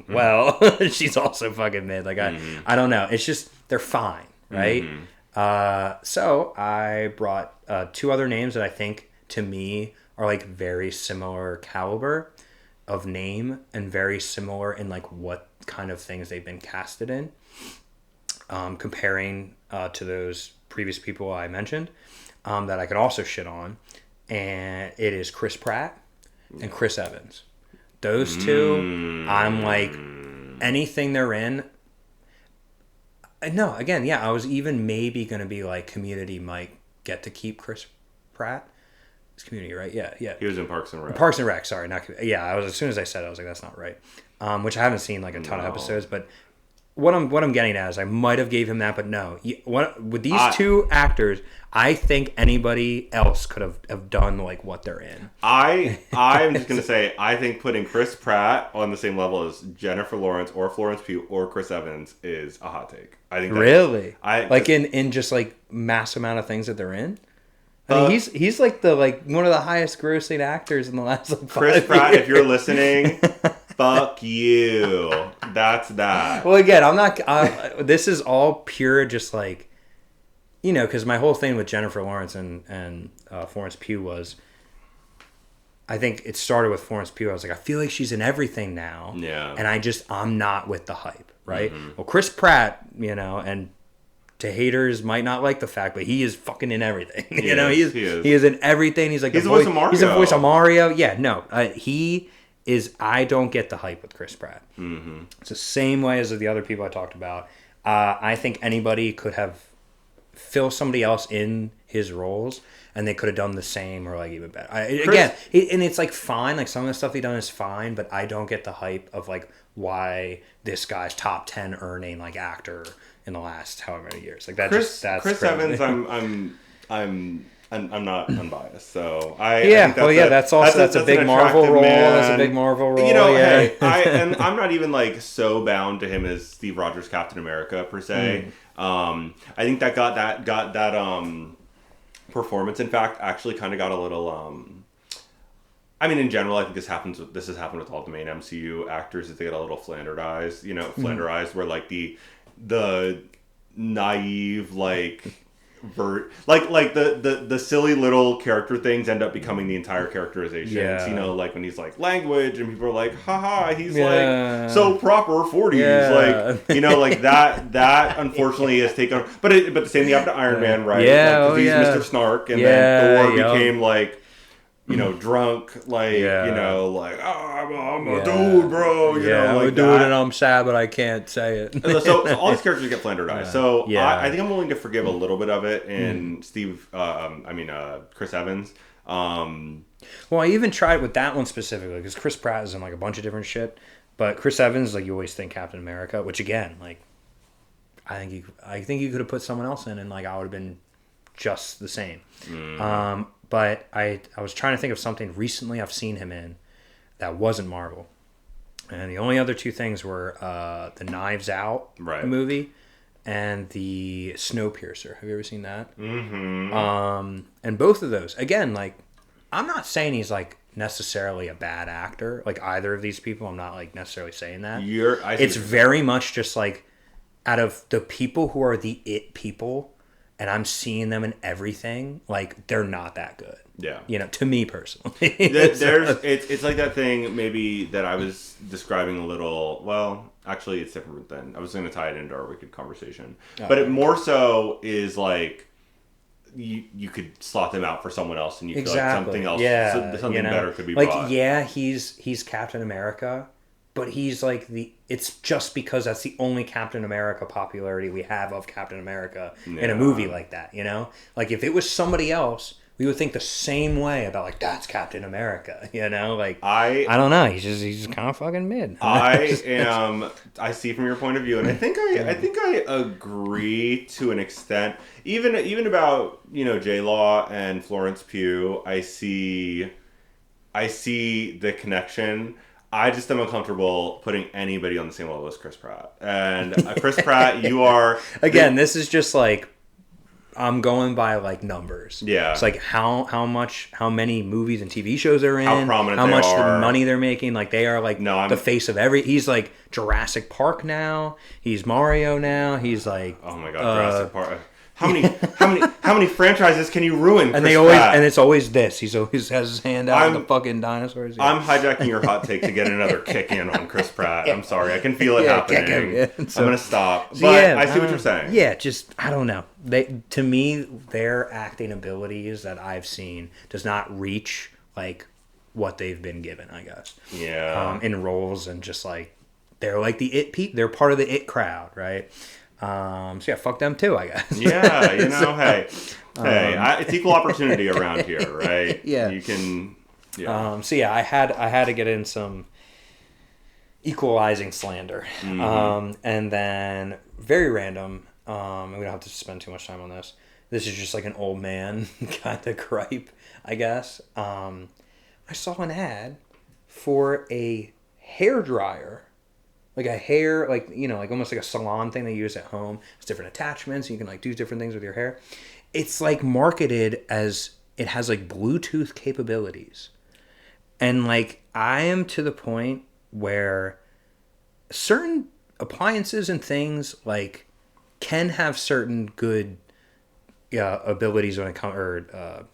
well, she's also fucking mid. Like I don't know. It's just they're fine, right? So I brought two other names that I think to me are like very similar caliber of name and very similar in like what kind of things they've been casted in, comparing to those previous people I mentioned, that I could also shit on, and it is Chris Pratt and Chris Evans. Those two, I'm like, anything they're in. No, again, yeah, I was even maybe going to be like Community might get to keep Chris Pratt. It's Community, right? Yeah. He was in Parks and Rec. Parks and Rec, sorry. I was, as soon as I said it, I was like, that's not right. Which I haven't seen like a ton of episodes, but what I'm getting at is I might have gave him that, but no. With these two actors, I think anybody else could have done like what they're in. I'm just gonna say I think putting Chris Pratt on the same level as Jennifer Lawrence or Florence Pugh or Chris Evans is a hot take. I think really, in just like mass amount of things that they're in. I mean, he's like one of the highest grossing actors in the last like 5 Chris Pratt, years. if you're listening, fuck you. That's that. Well, again, I'm not. This is all pure, just like, because my whole thing with Jennifer Lawrence and Florence Pugh was, I think it started with Florence Pugh. I was like, I feel like she's in everything now. Yeah. And I'm not with the hype, right? Well, Chris Pratt, and to haters might not like the fact, but he is fucking in everything. He is in everything. He's like the voice of Mario. He's the voice of Mario. Yeah, no, he is. I don't get the hype with Chris Pratt. It's the same way as the other people I talked about. I think anybody could have fill somebody else in his roles, and they could have done the same or like even better. And it's like fine. Like some of the stuff he done is fine, but I don't get the hype of like why this guy's top 10 earning like actor in the last however many years. Like that's Chris crazy. Evans. I'm not unbiased, so that's a big Marvel role. That's a big Marvel role. Hey, I'm not even like so bound to him as Steve Rogers Captain America per se. I think that got that performance. In fact, actually, kind of got a little. I mean, in general, I think this has happened with all the main MCU actors. Is they get a little flanderized, where like the naive like the silly little character things end up becoming the entire characterizations. Yeah. Like when he's like language and people are like, haha, he's like so proper 40s. Like that unfortunately has taken, but the same thing happened to Iron Man, right? He's Mr. Snark, and then Thor became like, drunk, like, I'm a dude, bro. I'm a dude and I'm sad, but I can't say it. so all these characters get flanderized. So I think I'm willing to forgive a little bit of it in Chris Evans. Well, I even tried with that one specifically because Chris Pratt is in like a bunch of different shit, but Chris Evans, like you always think Captain America, which again, like I think you could have put someone else in and like I would have been just the same. But I was trying to think of something recently I've seen him in that wasn't Marvel. And the only other two things were the Knives Out movie and the Snowpiercer. Have you ever seen that? Mm-hmm. And both of those, again, like, I'm not saying he's, like, necessarily a bad actor. Like, either of these people, I'm not, like, necessarily saying that. It's very much just, like, out of the people who are the it people and I'm seeing them in everything, like they're not that good. Yeah. You know, to me personally. It's like that thing maybe that I was describing a little, well, actually it's different than, I was going to tie it into our Wicked conversation. Oh, but it more so is like, you could slot them out for someone else and you feel like something else, something better could be brought. Yeah, he's Captain America, but he's like it's just because that's the only Captain America popularity we have of Captain America in a movie like that, you know? Like if it was somebody else, we would think the same way about like that's Captain America, you know? Like I don't know, he's just kind of fucking mid. I see from your point of view, and I think I agree to an extent. Even about, you know, J-Law and Florence Pugh, I see the connection. I just am uncomfortable putting anybody on the same level as Chris Pratt. And Chris Pratt, you are... Again, this is just like, I'm going by like numbers. Yeah. It's like how many movies and TV shows they're in. How prominent how they much are. Money they're making. Like they are like the face of he's like Jurassic Park now. He's Mario now. He's like... Oh my God, Jurassic Park. How many franchises can you ruin, Chris and it's always this. He's always has his hand out with the fucking dinosaurs. Yeah. I'm hijacking your hot take to get another kick in on Chris Pratt. I'm sorry, I can feel it happening. So, I'm gonna stop. But I see what you're saying. Yeah, just I don't know. To me, their acting abilities that I've seen does not reach like what they've been given, I guess. Yeah. In roles and just like they're like the it they're part of the it crowd, right? So yeah, fuck them too, I guess. Yeah, you know, hey, it's equal opportunity around here, right? Yeah, you can. Yeah. So yeah, I had to get in some equalizing slander, and then very random. We don't have to spend too much time on this. This is just like an old man kind of gripe, I guess. I saw an ad for a hairdryer. Like a hair, like, you know, like almost like a salon thing they use at home. It's different attachments. You can like do different things with your hair. It's like marketed as it has like Bluetooth capabilities. And like I am to the point where certain appliances and things like can have certain good abilities when it comes, or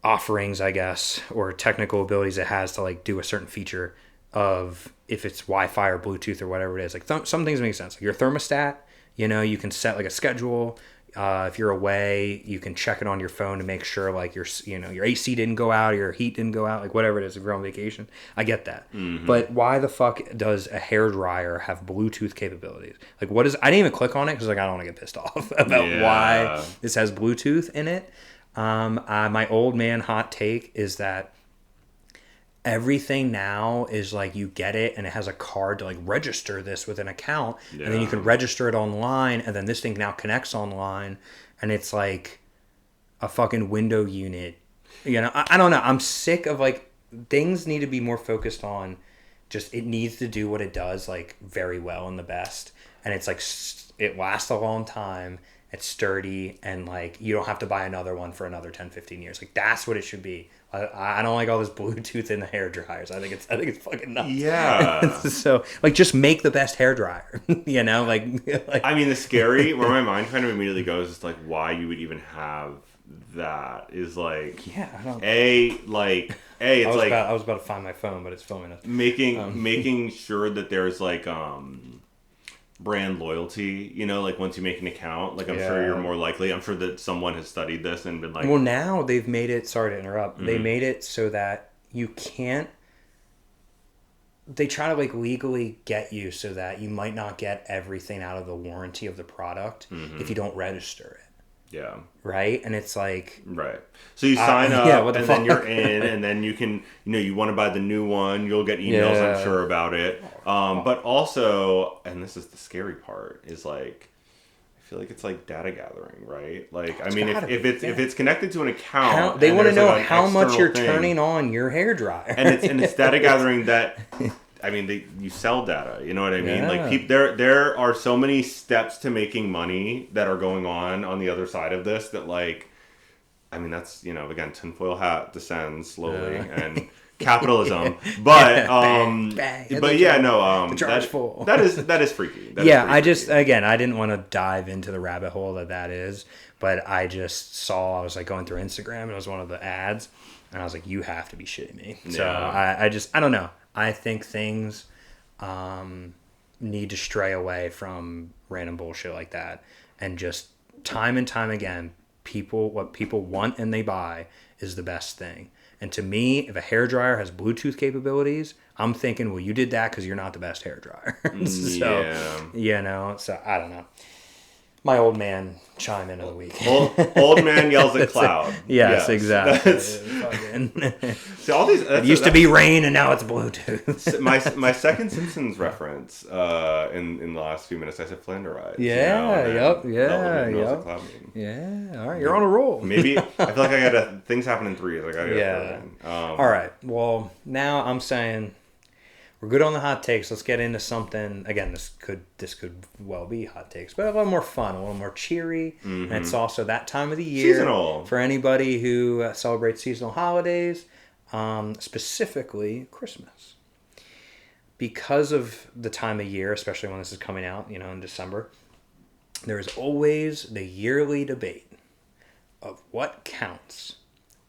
offerings, I guess, or technical abilities it has to like do a certain feature of if it's Wi-Fi or Bluetooth or whatever it is. Like some things make sense. Like your thermostat, you know, you can set like a schedule. If you're away, you can check it on your phone to make sure like your AC didn't go out, or your heat didn't go out, like whatever it is if you're on vacation. I get that. Mm-hmm. But why the fuck does a hairdryer have Bluetooth capabilities? Like I didn't even click on it because like I don't want to get pissed off about why this has Bluetooth in it. My old man hot take is that everything now is like you get it and it has a card to like register this with an account, and then you can register it online, and then this thing now connects online, and it's like a fucking window unit. You know, I don't know. I'm sick of like things need to be more focused on just it needs to do what it does like very well and the best, and it's like it lasts a long time. It's sturdy, and like you don't have to buy another one for another 10, 15 years. Like that's what it should be. I don't like all this Bluetooth in the hair dryers. I think it's fucking nuts. Yeah. So like just make the best hair dryer. You know, like I mean, the scary where my mind kind of immediately goes is like why you would even have that is like I don't I was about to find my phone, but it's filming us. Making sure that there's like brand loyalty, you know, like once you make an account, like I'm sure you're more likely. I'm sure that someone has studied this and been like, well, now they've made it, sorry to interrupt, they made it so that you can't, they try to like legally get you so that you might not get everything out of the warranty of the product if you don't register it. Yeah. Right? And it's like... Right. So you sign up, and then you're in, and then you can, you know, you want to buy the new one, you'll get emails, I'm sure, about it. But also, and this is the scary part, is like, I feel like it's like data gathering, right? Like, I mean, if it's connected to an account... they want to know how much you're turning on your hairdryer. And it's data gathering that... I mean, you sell data. You know what I mean? Yeah. Like, there are so many steps to making money that are going on the other side of this that, like, I mean, that's, you know, again, tinfoil hat descends slowly, and capitalism. But but yeah, no, the charge full. that is freaky. I didn't want to dive into the rabbit hole that is, but I just saw, I was like going through Instagram and it was one of the ads, and I was like, you have to be shitting me. Yeah. So I don't know. I think things need to stray away from random bullshit like that, and just time and time again, what people want and they buy is the best thing. And to me, if a hairdryer has Bluetooth capabilities, I'm thinking, well, you did that because you're not the best hairdryer. So I don't know. My old man chime in of the week. Old man yells at cloud. Yes, exactly. See, all these. It used to be rain, and now it's Bluetooth. my second Simpsons reference in the last few minutes, I said Flanderized. Yeah. All right, you're on a roll. Maybe I feel like I got things happen in threes. All right. Well, now I'm saying we're good on the hot takes. Let's get into something. Again, this could well be hot takes, but a little more fun, a little more cheery. Mm-hmm. And it's also that time of the year. Seasonal. For anybody who celebrates seasonal holidays, specifically Christmas. Because of the time of year, especially when this is coming out, in December, there is always the yearly debate of what counts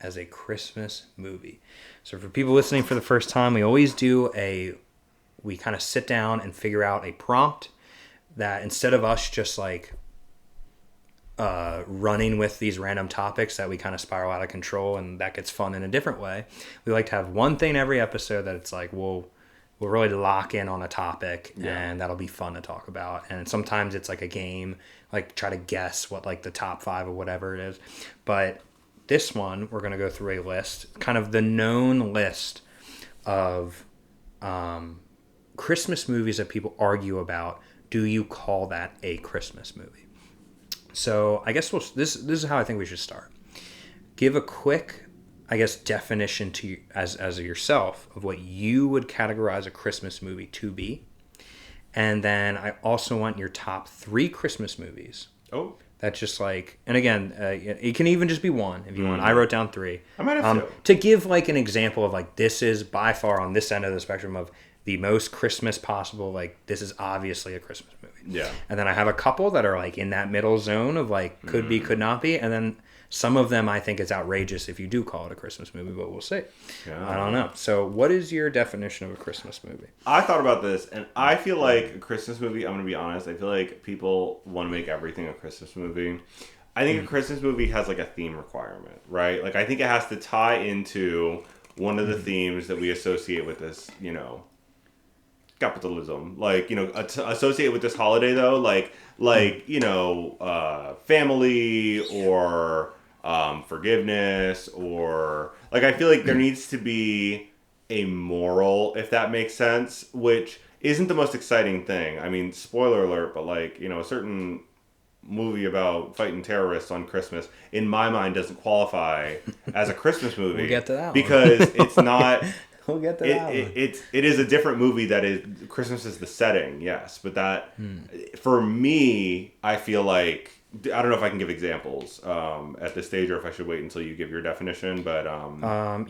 as a Christmas movie. So for people listening for the first time, we always do we kind of sit down and figure out a prompt that, instead of us just like running with these random topics that we kind of spiral out of control and that gets fun in a different way, we like to have one thing every episode that it's like, we'll really lock in on a topic, and that'll be fun to talk about. And sometimes it's like a game, like try to guess what like the top 5 or whatever it is. But this one, we're going to go through a list, kind of the known list of Christmas movies that people argue about. Do you call that a Christmas movie? So I guess this is how I think we should start. Give a quick, I guess, definition to as yourself of what you would categorize a Christmas movie to be. And then I also want your top 3 Christmas movies. Oh. That's just like, and again, it can even just be one if you want. I wrote down 3. I might have to give like an example of like, this is by far on this end of the spectrum of the most Christmas possible. Like, this is obviously a Christmas movie. Yeah. And then I have a couple that are like in that middle zone of like, could be, could not be. And then some of them I think it's outrageous if you do call it a Christmas movie, but we'll see. Yeah. I don't know. So what is your definition of a Christmas movie? I thought about this, and I feel like a Christmas movie, I'm going to be honest, I feel like people want to make everything a Christmas movie. I think a Christmas movie has like a theme requirement, right? Like, I think it has to tie into one of the themes that we associate with this, capitalism. Like, associate with this holiday though, like family or forgiveness, or like, I feel like there needs to be a moral, if that makes sense, which isn't the most exciting thing. I mean, spoiler alert, but like, a certain movie about fighting terrorists on Christmas, in my mind, doesn't qualify as a Christmas movie. We'll get to that one. Because it's not... We'll get to that one. It is a different movie that is... Christmas is the setting, yes. But that... For me, I feel like... I don't know if I can give examples at this stage, or if I should wait until you give your definition, but...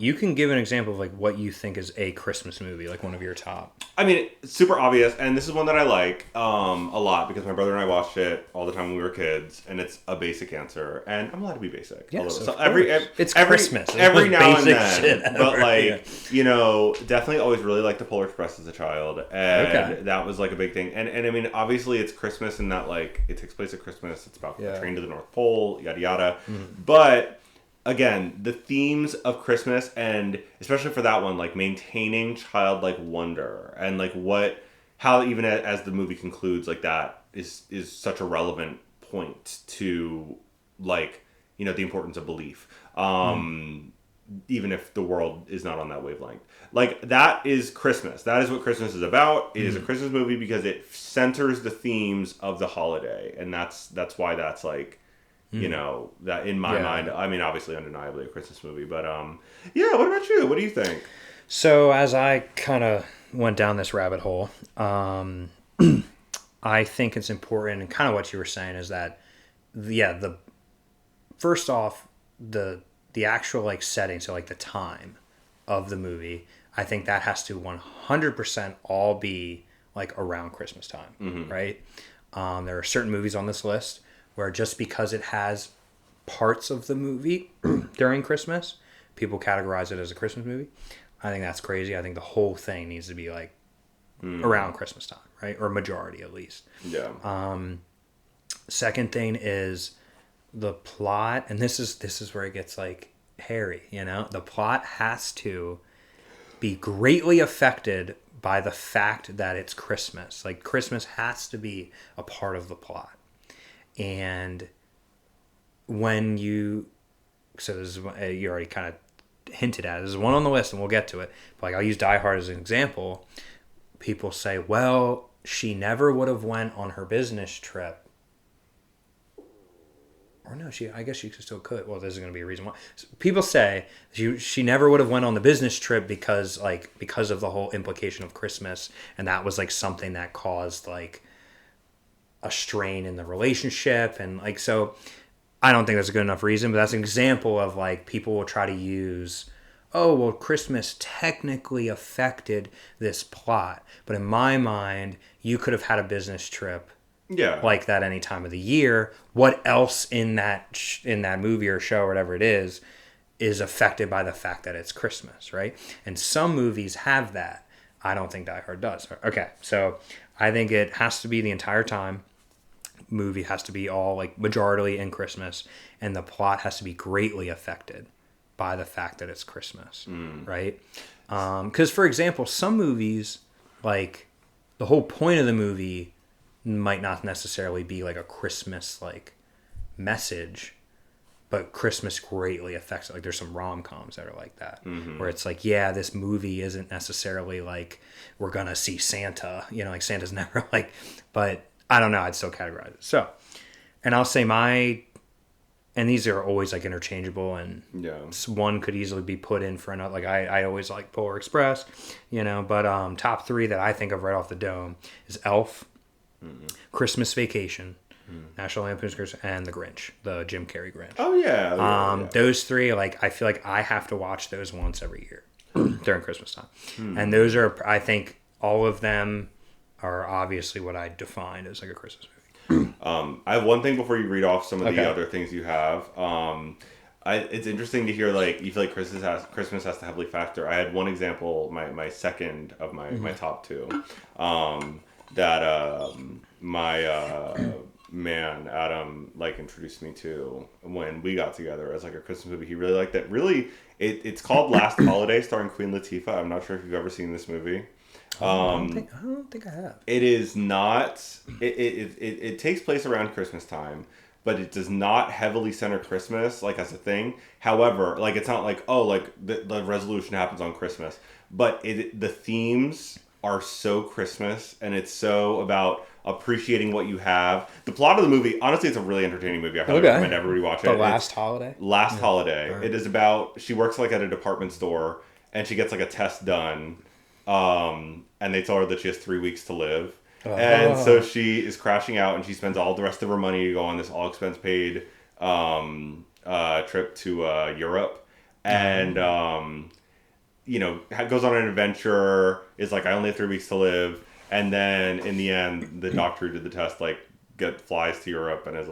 you can give an example of like what you think is a Christmas movie, like one of your top. I mean, super obvious, and this is one that I like a lot, because my brother and I watched it all the time when we were kids, and it's a basic answer, and I'm allowed to be basic. Yes, so it's Christmas. Every now and then. But like, definitely always really liked the Polar Express as a child, and that was like a big thing. And I mean, obviously it's Christmas in that like, it takes place at Christmas, it's about the train to the North Pole, yada yada. But again, the themes of Christmas, and especially for that one, like maintaining childlike wonder, and like how even as the movie concludes, like that is such a relevant point to like, the importance of belief. Even if the world is not on that wavelength. Like, that is Christmas. That is what Christmas is about. It is a Christmas movie because it centers the themes of the holiday. And that's why that's like, that in my mind, I mean, obviously undeniably a Christmas movie. But what about you? What do you think? So as I kind of went down this rabbit hole, I think it's important, and kind of what you were saying is that, first off, the actual like setting, so like the time of the movie, I think that has to 100% all be like around Christmas time, right? There are certain movies on this list where just because it has parts of the movie during Christmas, people categorize it as a Christmas movie. I think that's crazy. I think the whole thing needs to be like around Christmas time, right? Or majority at least. Yeah. Second thing is the plot, and this is where it gets like hairy, you know? The plot has to be greatly affected by the fact that it's Christmas. Like Christmas has to be a part of the plot. And when you, so this is, you already kind of hinted at it. There's one on the list and we'll get to it. But like I'll use Die Hard as an example. People say, well, she never would have went on her business trip. Or no, I guess she still could. Well, this is going to be a reason why. People say she never would have went on the business trip because of the whole implication of Christmas, and that was like something that caused like a strain in the relationship, and like so. I don't think that's a good enough reason, but that's an example of like people will try to use, oh well, Christmas technically affected this plot, but in my mind, you could have had a business trip. Yeah. Like that any time of the year. What else in that movie or show or whatever it is affected by the fact that it's Christmas, right? And some movies have that. I don't think Die Hard does. Okay, so I think it has to be the entire time. Movie has to be all like majority in Christmas, and the plot has to be greatly affected by the fact that it's Christmas, right? Because for example, some movies, like the whole point of the movie might not necessarily be like a Christmas like message, but Christmas greatly affects it. Like there's some rom-coms that are like that, where it's like, yeah, this movie isn't necessarily like we're gonna see Santa, you know, like Santa's never like, but I don't know, I'd still categorize it. So, and I'll say and these are always like interchangeable, and one could easily be put in for another. Like I always like Polar Express, you know, but top three that I think of right off the dome is Elf, Christmas Vacation, National Lampoon's Christmas, and The Grinch, the Jim Carrey Grinch. Oh yeah. Those three, like I feel like I have to watch those once every year during Christmas time, and those are, I think, all of them are obviously what I defined as like a Christmas movie. I have one thing before you read off some of the other things you have. It's interesting to hear like you feel like Christmas has to heavily factor. I had one example, my second of my top two, that my man Adam like introduced me to when we got together as like a Christmas movie. He really liked that. Really, it's called Last Holiday, starring Queen Latifah. I'm not sure if you've ever seen this movie. I don't think I have. It is not. It takes place around Christmas time, but it does not heavily center Christmas like as a thing. However, like it's not like the resolution happens on Christmas, but the themes are so Christmas, and it's so about appreciating what you have. The plot of the movie, honestly, it's a really entertaining movie. I highly recommend everybody watch it. Last Holiday. Last Holiday. Right. It is about, she works like at a department store, and she gets like a test done, and they tell her that she has 3 weeks to live. And so she is crashing out, and she spends all the rest of her money to go on this all expense paid trip to Europe, and goes on an adventure. Is like, I only have 3 weeks to live, and then in the end, the doctor who did the test flies to Europe and is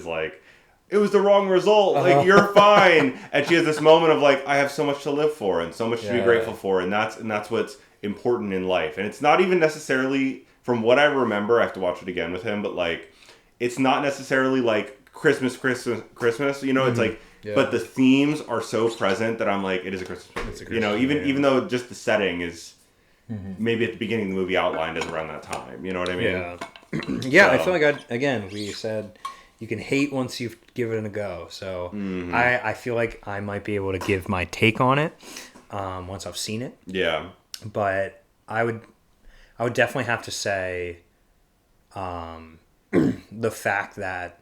like, it was the wrong result. Like, you're fine. And she has this moment of like, I have so much to live for and so much to be grateful for, and that's what's important in life. And it's not even necessarily, from what I remember, I have to watch it again with him, but like, it's not necessarily like Christmas. You know, it's like. Yeah. But the themes are so present that I'm like, it is a Christmas movie. Even though just the setting is maybe at the beginning of the movie outlined as around that time. You know what I mean? Yeah. I feel like we said you can hate once you've given it a go. So I feel like I might be able to give my take on it once I've seen it. Yeah. But I would definitely have to say the fact that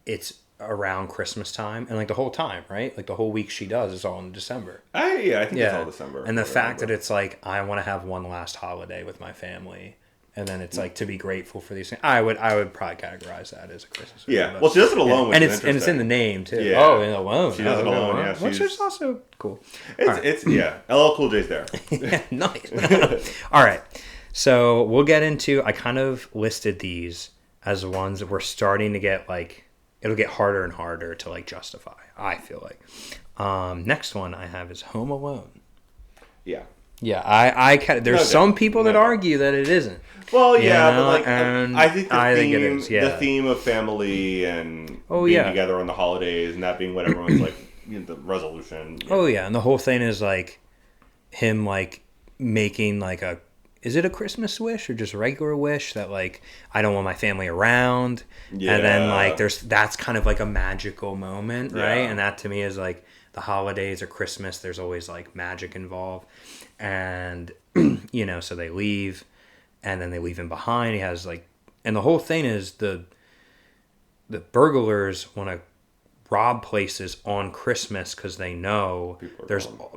it's around Christmas time, and like the whole time, right? Like the whole week she does is all in December. I think it's all December. And the fact that it's like, I want to have one last holiday with my family And then it's like to be grateful for these things. I would probably categorize that as a Christmas movie. Yeah, well, she does it alone, and it's in the name too. Yeah. Oh, and alone. She does it alone. Yeah, which is also cool. It's LL Cool J's there. Yeah, nice. All right, so we'll get into. I kind of listed these as ones that we're starting to get like it'll get harder and harder to like justify. I feel like. Next one I have is Home Alone. Yeah. Yeah, there's some people that argue that it isn't. Well, yeah, but like I think it is. Yeah. The theme of family and being together on the holidays and that being what everyone's like, the resolution. Yeah. Oh yeah, and the whole thing is like him like making like is it a Christmas wish or just a regular wish that like I don't want my family around, and then like that's kind of like a magical moment, right? And that to me is like the holidays or Christmas. There's always like magic involved. And, so they leave, and then they leave him behind. He has like, and the whole thing is the burglars want to rob places on Christmas because they know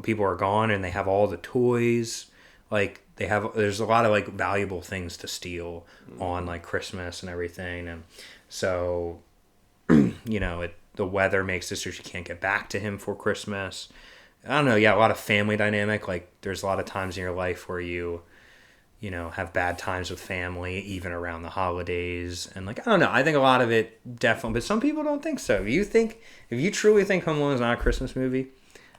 people are gone and they have all the toys. Like there's a lot of like valuable things to steal on like Christmas and everything. And so, the weather makes it so she can't get back to him for Christmas. I don't know. Yeah, a lot of family dynamic. Like, there's a lot of times in your life where you have bad times with family, even around the holidays. And, like, I don't know. I think a lot of it definitely, but some people don't think so. If you truly think Home Alone is not a Christmas movie,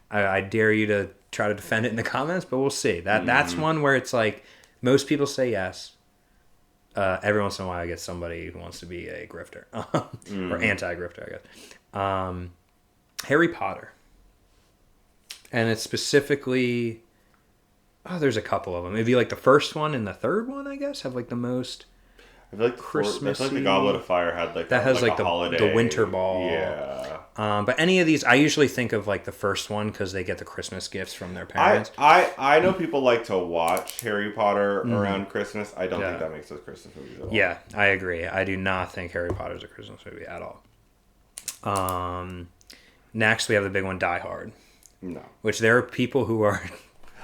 I dare you to try to defend it in the comments, but we'll see. That's one where it's like, most people say yes. Every once in a while, I get somebody who wants to be a grifter. Or anti-grifter, I guess. Harry Potter. And it's specifically, there's a couple of them. Maybe like the first one and the third one, I guess, have like the most I feel like Christmas. I feel like the Goblet of Fire had like that has like the holiday. The winter ball. Yeah. But any of these, I usually think of like the first one because they get the Christmas gifts from their parents. I know people like to watch Harry Potter around Christmas. I don't think that makes those Christmas movies at all. Yeah, I agree. I do not think Harry Potter is a Christmas movie at all. Next, we have the big one, Die Hard. No. Which there are people who are,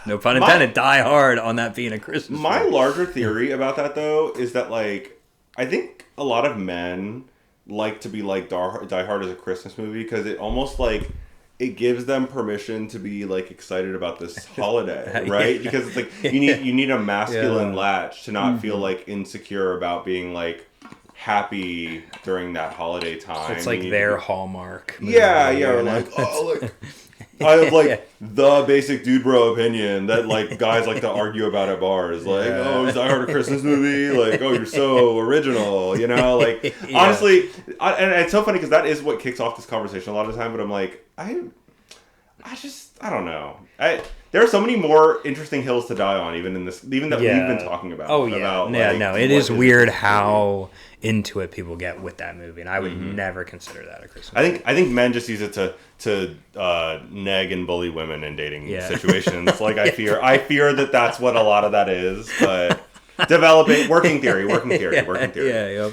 no pun intended, die hard on that being a Christmas movie. My larger theory about that, though, is that, like, I think a lot of men like to be like, Die Hard is a Christmas movie because it almost, like, it gives them permission to be, like, excited about this holiday, right? Yeah. Because it's, like, you need a masculine latch to not feel, like, insecure about being, like, happy during that holiday time. It's like their Hallmark movie. Yeah, or like, look... I have, like, the basic dude bro opinion that, like, guys like to argue about at bars. Like, is Die Hard a Christmas movie? Like, you're so original, Like, honestly, and it's so funny because that is what kicks off this conversation a lot of the time, but I'm like, I don't know. There are so many more interesting hills to die on, even that we've been talking about. Oh, yeah. It is weird how into it people get with that movie, and I would never consider that a Christmas movie. I think men just use it to neg and bully women in dating situations. Like, I fear that that's what a lot of that is, but developing working theory. Yeah.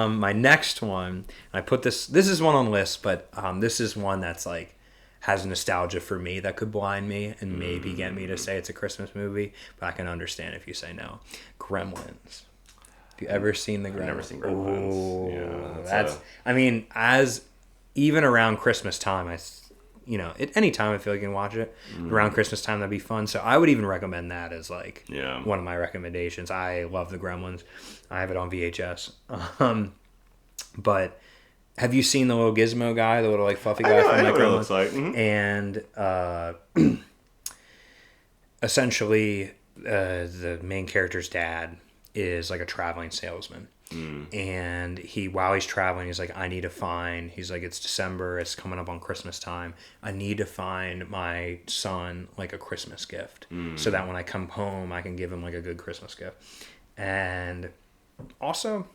My next one, I put this is one on the list, but this is one that's like has nostalgia for me that could blind me and maybe get me to say it's a Christmas movie, but I can understand if you say no. Gremlins. Have you ever seen the Gremlins? I've never seen Gremlins. I mean, as even around Christmas time, at any time I feel like you can watch it. Around Christmas time, that'd be fun. So I would even recommend that as like one of my recommendations. I love the Gremlins. I have it on VHS. But have you seen the little gizmo guy, the little like fluffy guy from like Gremlins? Looks like. And essentially, the main character's dad is like a traveling salesman. And while he's traveling, he's like, he's like, it's December, it's coming up on Christmas time. I need to find my son like a Christmas gift so that when I come home, I can give him like a good Christmas gift. And also,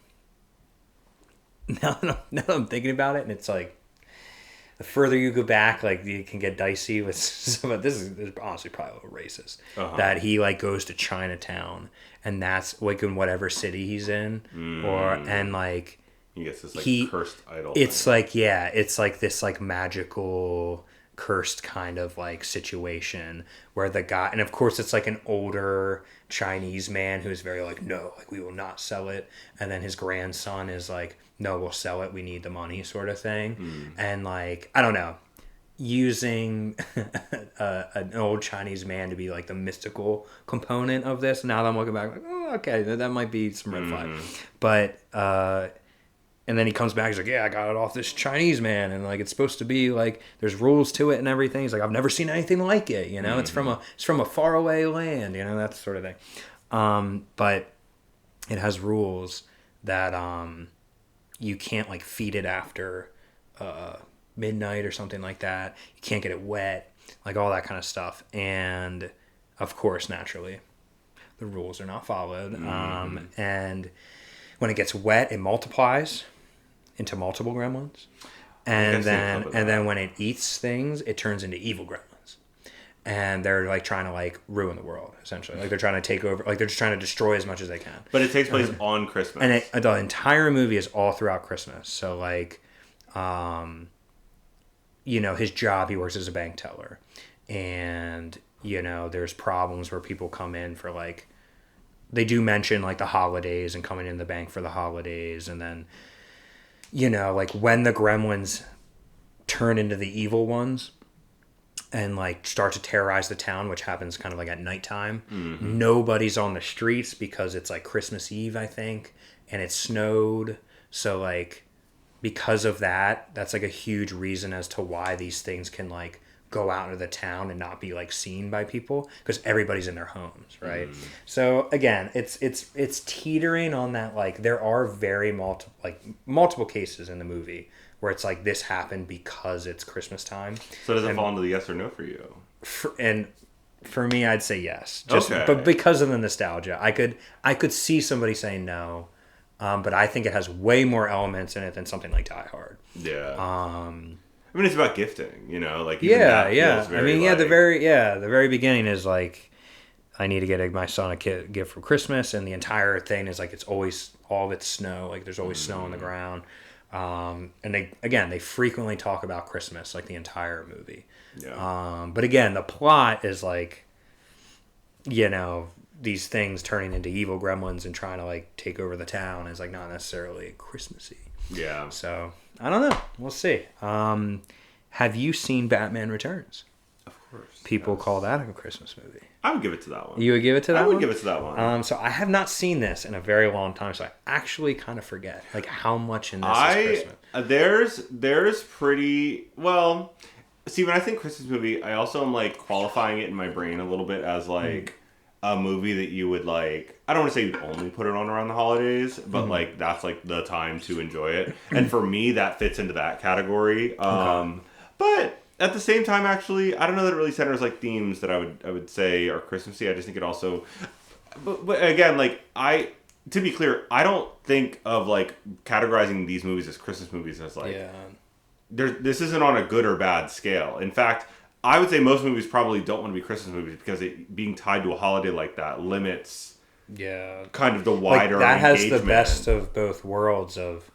now that I'm thinking about it, and it's like, the further you go back, like, you can get dicey with some of this. Is honestly probably a little racist. That he like goes to Chinatown, and that's like in whatever city he's in, and like he gets this like cursed idol. It's thing. Like it's like this like magical cursed kind of like situation where the guy, and of course it's like an older Chinese man who's very like, no, like we will not sell it, and then his grandson is like, no, we'll sell it, we need the money, sort of thing. And like, I don't know, using an old Chinese man to be like the mystical component of this. Now that I'm looking back, like, oh, okay, that might be some red flag. But and then he comes back, he's like, yeah, I got it off this Chinese man, and like it's supposed to be like there's rules to it and everything. He's like, I've never seen anything like it, you know. It's from a faraway land, you know, that sort of thing. But it has rules that you can't like feed it after midnight or something like that. You can't get it wet, like all that kind of stuff. And of course, naturally, the rules are not followed. And when it gets wet, it multiplies into multiple gremlins, and then when it eats things, it turns into evil gremlins, and they're like trying to like ruin the world, essentially. Like they're trying to take over, like they're just trying to destroy as much as they can. But it takes place on Christmas, and the entire movie is all throughout Christmas. So like, you know, his job, he works as a bank teller, and you know, there's problems where people come in for like, they do mention like the holidays and coming in the bank for the holidays, and then, you know, like when the gremlins turn into the evil ones and like start to terrorize the town, which happens kind of like at nighttime, nobody's on the streets because it's like Christmas Eve, I think, and it snowed. So like, because of that, that's like a huge reason as to why these things can like go out into the town and not be like seen by people, because everybody's in their homes, right? So again, it's teetering on that, like there are very multiple cases in the movie where it's like this happened because it's Christmas time. So does it fall into the yes or no for you? For me, I'd say yes, but because of the nostalgia, I could see somebody saying no, but I think it has way more elements in it than something like Die Hard. I mean, it's about gifting, you know, like I mean, the very beginning is like, I need to get my son a gift for Christmas, and the entire thing is like it's always all of it's snow, like there's always snow on the ground, and they frequently talk about Christmas like the entire movie. But again, the plot is like, you know, these things turning into evil gremlins and trying to like take over the town is like not necessarily Christmassy. So I don't know. We'll see. Have you seen Batman Returns? Of course. People call that a Christmas movie. I would give it to that one. You would give it to that one? I would give it to that one. So I have not seen this in a very long time, so I actually kind of forget like how much in this is Christmas. There's pretty well. See, when I think Christmas movie, I also am like qualifying it in my brain a little bit as like a movie that you would like, I don't want to say you'd only put it on around the holidays, but like that's like the time to enjoy it. And for me, that fits into that category. But at the same time, actually, I don't know that it really centers like themes that I would say are Christmassy. I just think it also, but again, like to be clear, I don't think of like categorizing these movies as Christmas movies as like, this isn't on a good or bad scale. In fact, I would say most movies probably don't want to be Christmas movies because it being tied to a holiday like that limits kind of the wider like that engagement. Has the best of both worlds of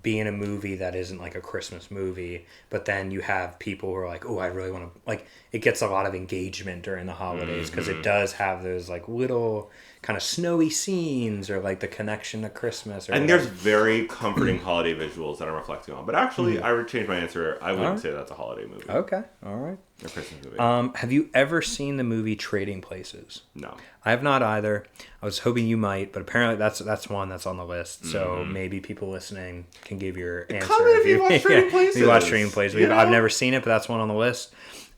being a movie that isn't like a Christmas movie, but then you have people who are like, oh, I really want to, like, it gets a lot of engagement during the holidays because it does have those like little kind of snowy scenes or like the connection to Christmas. And there's very comforting holiday visuals that I'm reflecting on. But actually, I would change my answer. I wouldn't say that's a holiday movie. Okay, all right. A Christmas movie. Have you ever seen the movie Trading Places? No. I have not either. I was hoping you might, but apparently that's one that's on the list. So maybe people listening can give your answer. Comment if you watch Trading Places. If you watch Trading Places. I've never seen it, but that's one on the list.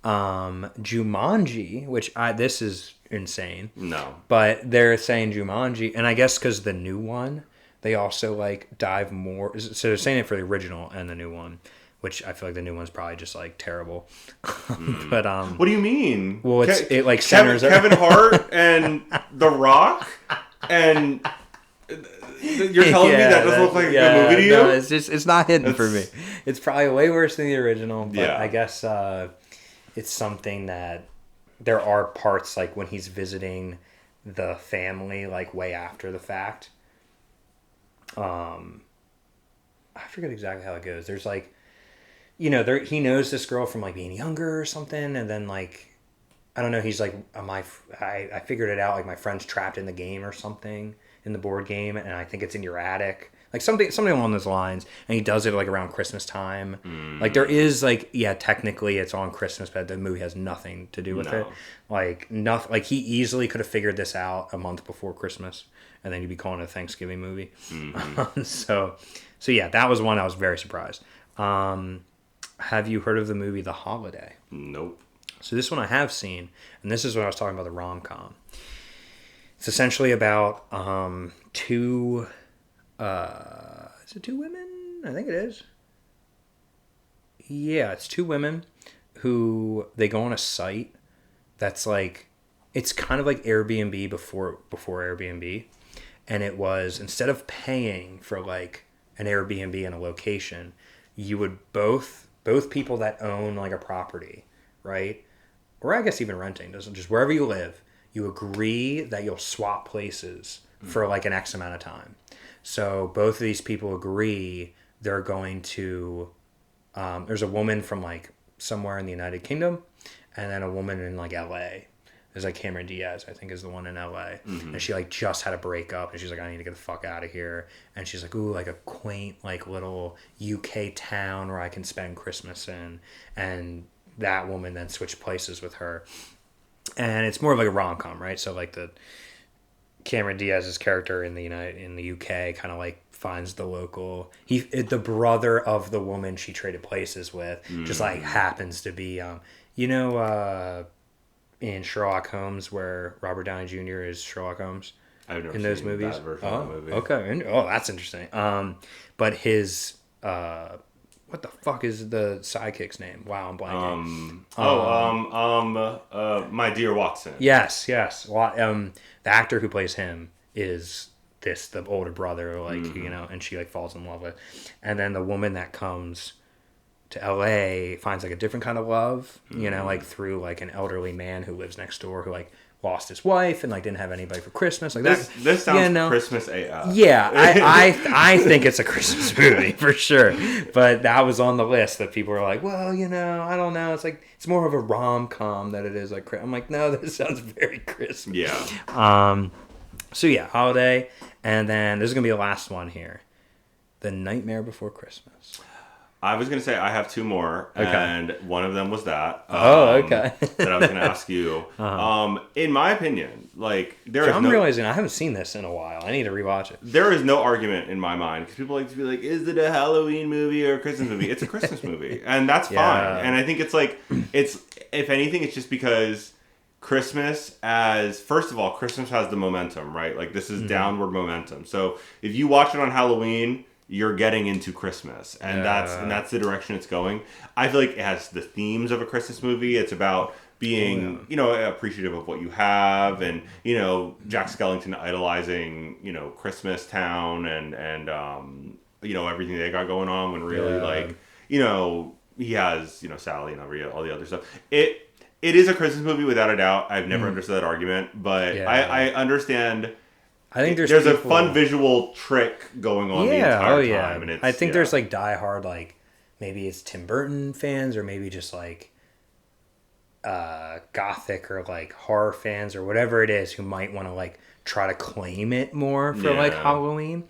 Jumanji, which this is insane. No. But they're saying Jumanji, and I guess because the new one, they also like dive more. So they're saying it for the original and the new one, which I feel like the new one's probably just like terrible. But what do you mean? Well, it like centers Kevin Hart and The Rock, and you're telling me that doesn't look like a good movie to you? No, it's not hidden for me. It's probably way worse than the original. But I guess it's something that there are parts like when he's visiting the family like way after the fact. I forget exactly how it goes. There's like he knows this girl from like being younger or something, and then like I don't know, he's like I figured it out, like my friend's trapped in the game or something in the board game, and I think it's in your attic, like something along those lines, and he does it like around Christmas time. Like there is like technically it's on Christmas, but the movie has nothing to do with it. Like nothing, like he easily could have figured this out a month before Christmas, and then you'd be calling it a Thanksgiving movie. So yeah, that was one I was very surprised. Have you heard of the movie The Holiday? Nope. So this one I have seen, and this is when I was talking about the rom-com. It's essentially about two... is it two women? I think it is. Yeah, it's two women who they go on a site that's like... It's kind of like Airbnb before Airbnb. And it was, instead of paying for like an Airbnb in a location, you would both people that own like a property, right? Or I guess even renting, doesn't, just wherever you live, you agree that you'll swap places for like an X amount of time. So both of these people agree they're going to, there's a woman from like somewhere in the United Kingdom, and then a woman in like LA. There's like Cameron Diaz, I think, is the one in LA. And she like just had a breakup, and she's like, I need to get the fuck out of here. And she's like, ooh, like a quaint like little UK town where I can spend Christmas in. And that woman then switched places with her. And it's more of like a rom-com, right? So like the Cameron Diaz's character in the UK kind of like finds the local, the brother of the woman she traded places with, just like happens to be in Sherlock Holmes, where Robert Downey Jr. is Sherlock Holmes. I've never in those seen movies. That version of the movie. Okay. Oh, that's interesting. But his what the fuck is the sidekick's name? Wow, I'm blanking. My Dear Watson. Yes. The actor who plays him is the older brother, like and she like falls in love with, and then the woman that comes to LA finds like a different kind of love, like through like an elderly man who lives next door who like lost his wife and like didn't have anybody for Christmas. Like this sounds Christmas AF. Yeah, I think it's a Christmas movie for sure. But that was on the list that people were like, well, I don't know. It's like it's more of a rom-com than it is like. I'm like, no, this sounds very Christmas. Yeah. So yeah, Holiday, and then there's gonna be a last one here, The Nightmare Before Christmas. I was going to say I have two more, and one of them was that. Okay. That I was going to ask you. In my opinion, like I'm realizing I haven't seen this in a while. I need to rewatch it. There is no argument in my mind, because people like to be like, is it a Halloween movie or a Christmas movie? It's a Christmas movie, and that's fine. And I think it's like, if anything, it's just because Christmas first of all, Christmas has the momentum, right? Like this is downward momentum. So if you watch it on Halloween, you're getting into Christmas, and that's the direction it's going. I feel like it has the themes of a Christmas movie. It's about being, appreciative of what you have, and Jack Skellington idolizing, Christmas Town, and everything they got going on. When really, he has, Sally and all the other stuff. It is a Christmas movie without a doubt. I've never understood that argument, but I understand. I think there's a fun visual trick going on the entire time. And I think there's like diehard, like maybe it's Tim Burton fans, or maybe just like gothic or like horror fans or whatever it is, who might want to like try to claim it more for like Halloween.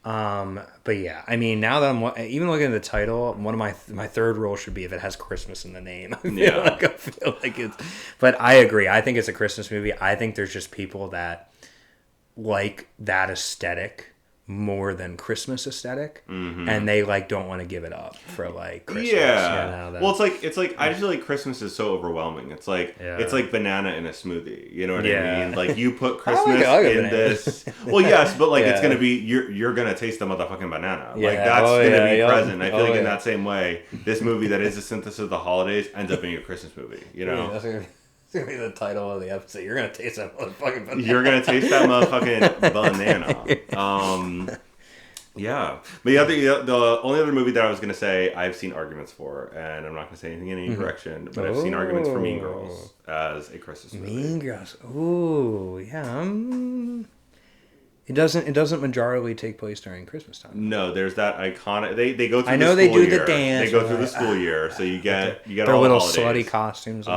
But yeah, I mean, now that I'm even looking at the title, one of my third rule should be if it has Christmas in the name. I feel like it's. But I agree. I think it's a Christmas movie. I think there's just people that like that aesthetic more than Christmas aesthetic, and they like don't want to give it up for like Christmas. Well, it's like I just feel like Christmas is so overwhelming. It's like banana in a smoothie. You know what I mean? Like you put Christmas in this. Well, yes, but like it's gonna be you're gonna taste the motherfucking banana. Like that's gonna be present. I feel like in that same way, this movie that is a synthesis of the holidays ends up being a Christmas movie. It's going to be the title of the episode. You're going to taste that motherfucking banana. You're going to taste that motherfucking banana. Yeah. But the only other movie that I was going to say I've seen arguments for, and I'm not going to say anything in any direction, but I've seen arguments for Mean Girls as a Christmas movie. Mean Girls. Ooh, yeah. It doesn't majorly take place during Christmas time. No, there's that iconic. They go through. I know the school they do year. the dance. They go through the school year, so you get their all little the slutty costumes.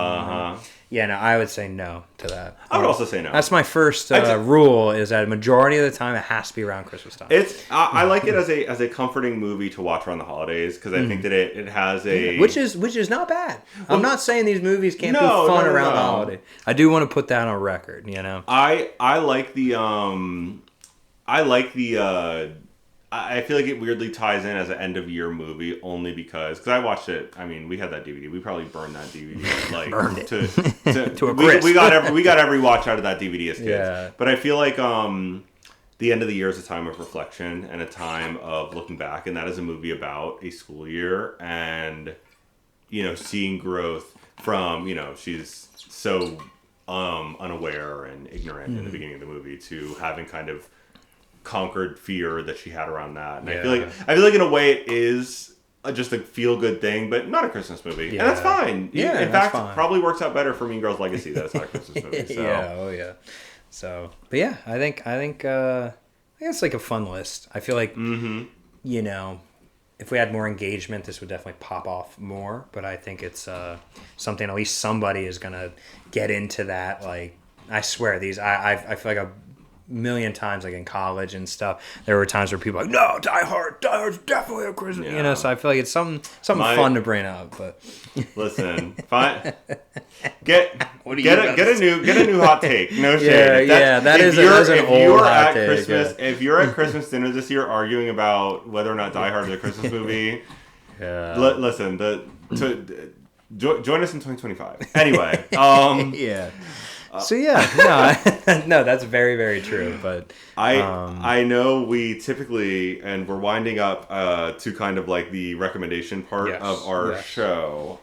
Yeah, no, I would say no to that. I would also say no. That's my first rule: is that a majority of the time it has to be around Christmas time. I like it as a comforting movie to watch around the holidays because I think that it has which is not bad. Well, I'm not saying these movies can't be fun around the holiday. I do want to put that on record. You know, I like the I feel like it weirdly ties in as an end of year movie only because I watched it. I mean, we had that DVD. We probably burned that DVD like burned it to a crisp. We got every watch out of that DVD as kids. Yeah. But I feel like the end of the year is a time of reflection and a time of looking back, and that is a movie about a school year and seeing growth from she's so unaware and ignorant in the beginning of the movie to having kind of conquered fear that she had around that, and I feel like in a way it is just a feel good thing, but not a Christmas movie, and that's fine. Yeah, in fact, it probably works out better for Mean Girls Legacy that it's not a Christmas movie. So. So, but yeah, I think it's like a fun list. I feel like if we had more engagement, this would definitely pop off more. But I think it's something at least somebody is gonna get into that. Like I swear, I feel like a million times, like in college and stuff, there were times where people were like, no, Die Hard's definitely a Christmas, so I feel like it's something fun to bring up. But listen, fine, get a new hot take. No shade. That is an old hot take. If you're at Christmas dinner this year arguing about whether or not Die Hard is a Christmas movie, listen, join us in 2025. Anyway, So no, that's very, very true. But I know we typically, and we're winding up to kind of like the recommendation part of our show.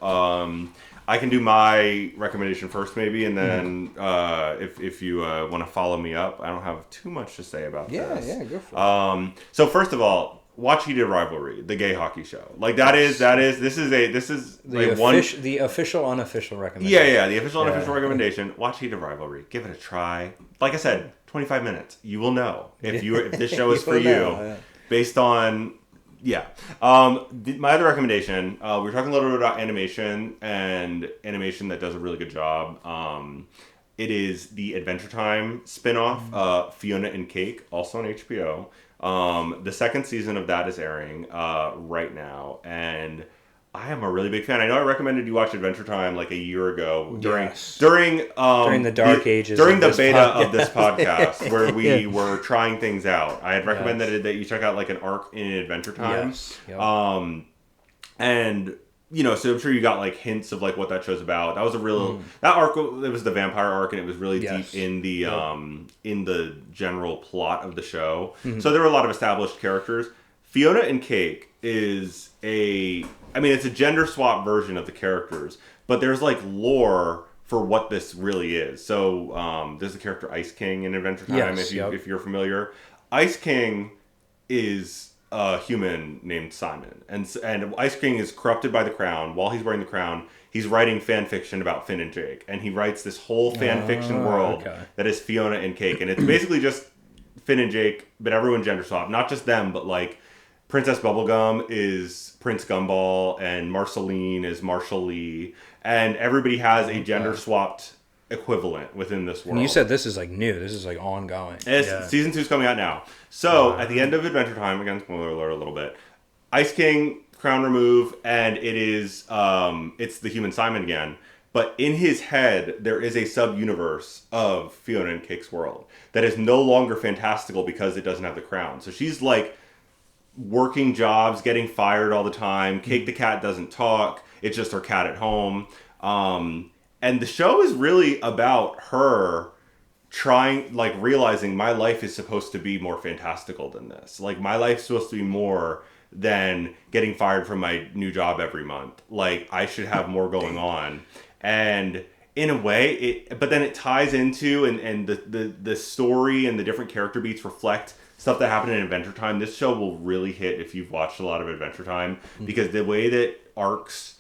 I can do my recommendation first, maybe, and then if you want to follow me up, I don't have too much to say about this. Yeah, go for it. So first of all, watch Heated Rivalry, the gay hockey show. Like this is the official unofficial recommendation. Yeah, the official unofficial recommendation. Watch Heated Rivalry. Give it a try. Like I said, 25 minutes. You will know if this show is for you, based on my other recommendation. We're talking a little bit about animation and animation that does a really good job. It is the Adventure Time spinoff, Fionna and Cake, also on HBO. The second season of that is airing right now, and I am a really big fan. I know I recommended you watch Adventure Time like a year ago during the dark ages, during the beta of this podcast, where we were trying things out. I had recommended that you check out like an arc in Adventure Time. Yes. Yep. And so I'm sure you got like hints of like what that show's about. That was a real that arc. It was the vampire arc, and it was really deep in the general plot of the show. So there were a lot of established characters. Fionna and Cake is it's a gender swap version of the characters, but there's like lore for what this really is. So there's the character Ice King in Adventure Time. If you're familiar, Ice King is a human named Simon, and Ice King is corrupted by the crown. While he's wearing the crown, he's writing fan fiction about Finn and Jake, and he writes this whole fan fiction world that is Fionna and Cake, and it's basically just Finn and Jake, but everyone gender swap. Not just them, but like Princess Bubblegum is Prince Gumball, and Marceline is Marshall Lee, and everybody has a gender swapped equivalent within this world. And you said this is like new. This is like ongoing. Season 2 is coming out now. So at the end of Adventure Time, again, spoiler alert a little bit, Ice King, crown remove, and it is it's the human Simon again. But in his head, there is a sub-universe of Fionna and Cake's world that is no longer fantastical because it doesn't have the crown. So she's like working jobs, getting fired all the time. Cake the cat doesn't talk. It's just her cat at home. And the show is really about her realizing my life is supposed to be more fantastical than this. Like, my life's supposed to be more than getting fired from my new job every month. Like, I should have more going on. And in a way, but then it ties into, and the story and the different character beats reflect stuff that happened in Adventure Time. This show will really hit if you've watched a lot of Adventure Time, because the way that arcs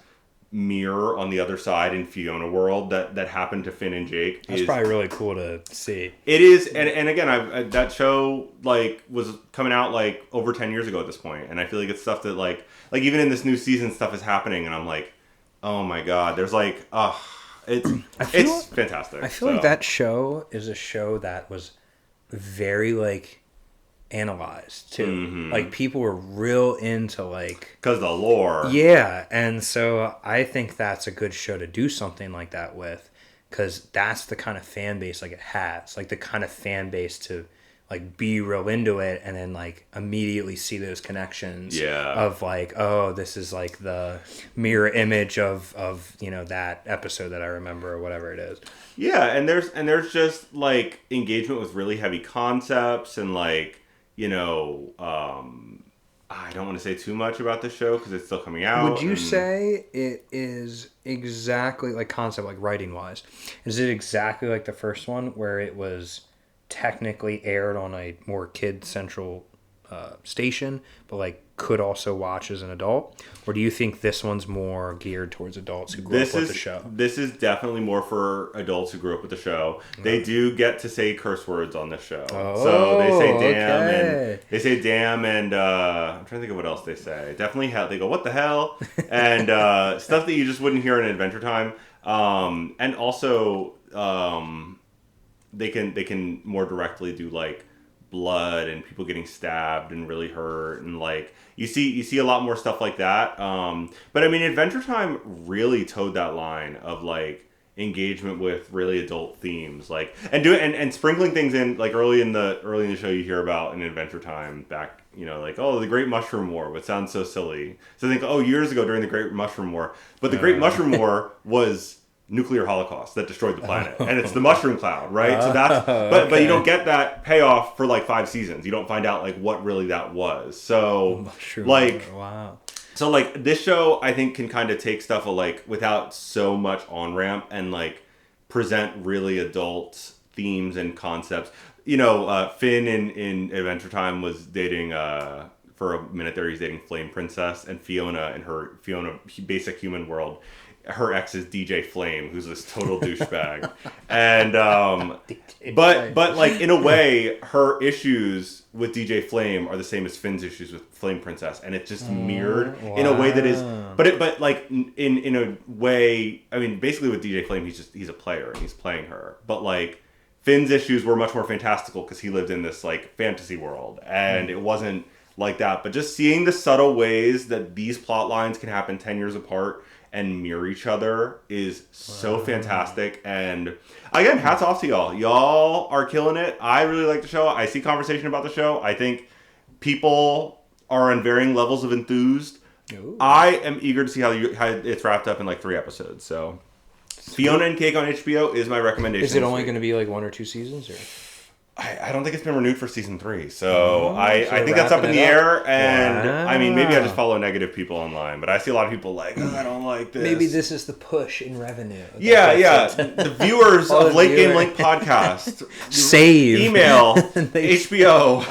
mirror on the other side in Fionna world that happened to Finn and Jake. That's probably really cool to see. It is, and again, that show like was coming out like over 10 years ago at this point, and I feel like it's stuff that like even in this new season stuff is happening, and I'm like, oh my god, there's like, it's fantastic. I feel like that show is a show that was very like analyzed too. Mm-hmm. Like people were real into like because the lore. Yeah, and so I think that's a good show to do something like that with, because that's the kind of fan base like it has, like the kind of fan base to like be real into it and then like immediately see those connections. Yeah. Of like, oh, this is like the mirror image of that episode that I remember or whatever it is. Yeah, and there's just like engagement with really heavy concepts and like. I don't want to say too much about the show because it's still coming out. Would you say it is exactly like concept, like writing wise? Is it exactly like the first one where it was technically aired on a more kid central station, but like could also watch as an adult? Or do you think this one's more geared towards adults who grew up with the show? This is definitely more for adults who grew up with the show. Okay. They do get to say curse words on this show. Oh, so they say damn and I'm trying to think of what else they say. Definitely they go, what the hell? And stuff that you just wouldn't hear in Adventure Time. And also they can more directly do like blood and people getting stabbed and really hurt, and like you see a lot more stuff like that. But I mean, Adventure Time really towed that line of like engagement with really adult themes, like and sprinkling things in like early in the show you hear about in Adventure Time back, like, oh, the Great Mushroom War, which sounds so silly. So think, oh, years ago during the Great Mushroom War, but the Great Mushroom War was nuclear holocaust that destroyed the planet, and it's the mushroom cloud, right? So that's but you don't get that payoff for like 5 seasons. You don't find out like what really that was. So wow. So like this show I think can kind of take stuff like without so much on ramp and like present really adult themes and concepts. Finn in Adventure Time was dating for a minute there he's dating Flame Princess, and Fionna in her basic human world, her ex is DJ Flame, who's this total douchebag. And but like in a way, her issues with DJ Flame are the same as Finn's issues with Flame Princess, and it's just mirrored in a way that is. But like in a way, I mean, basically with DJ Flame, he's a player and he's playing her. But like Finn's issues were much more fantastical because he lived in this like fantasy world, and it wasn't like that. But just seeing the subtle ways that these plot lines can happen 10 years apart and mirror each other is so fantastic. And again, hats off to y'all. Y'all are killing it. I really like the show. I see conversation about the show. I think people are on varying levels of enthused. Ooh. I am eager to see how it's wrapped up in like 3 episodes. So Fionna and Cake on HBO is my recommendation. Is it only going to be like 1 or 2 seasons? Or? I don't think it's been renewed for season 3, so I think that's up in the air. And I mean, maybe I just follow negative people online, but I see a lot of people like, oh, I don't like this. Maybe this is the push in revenue. Yeah. The viewers of Late Game Link podcast email HBO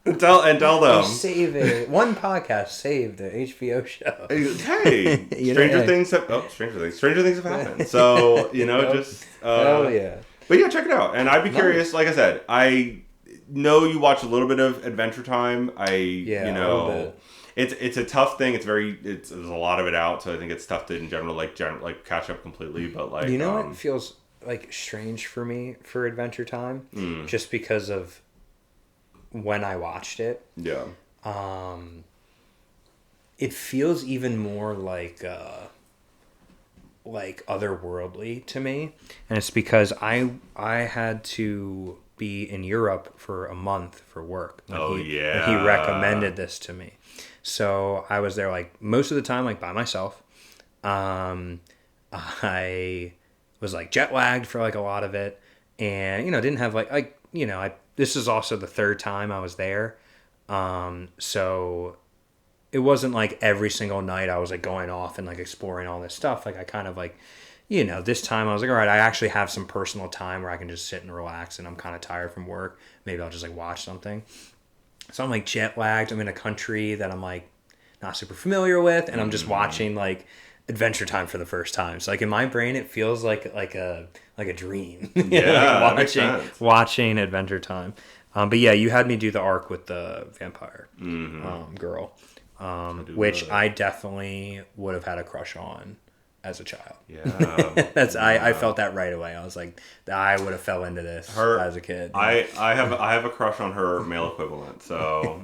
and tell them. Save it. One podcast saved the HBO show. Hey, Stranger Things have happened. So just hell yeah. But yeah, check it out. And I'd be curious. Like I said, I know you watch a little bit of Adventure Time. It's a tough thing. There's a lot of it out, so I think it's tough to in general catch up completely. But like, what feels like strange for me for Adventure Time, just because of when I watched it. Yeah. It feels even more like otherworldly to me, and it's because I had to be in Europe for a month for work when he recommended this to me. So I was there like most of the time like by myself. I was like jet lagged for like a lot of it, and didn't have this is also the 3rd time I was there, so it wasn't like every single night I was like going off and like exploring all this stuff. Like I kind of like, this time I was like, all right, I actually have some personal time where I can just sit and relax, and I'm kind of tired from work. Maybe I'll just like watch something. So I'm like jet lagged. I'm in a country that I'm like not super familiar with, and I'm just watching like Adventure Time for the first time. So like in my brain, it feels like a dream. Yeah, watching Adventure Time. But yeah, you had me do the arc with the vampire girl, which I definitely would have had a crush on as a child. Yeah, I felt that right away. I was like, I would have fell into this as a kid. I have a crush on her male equivalent. So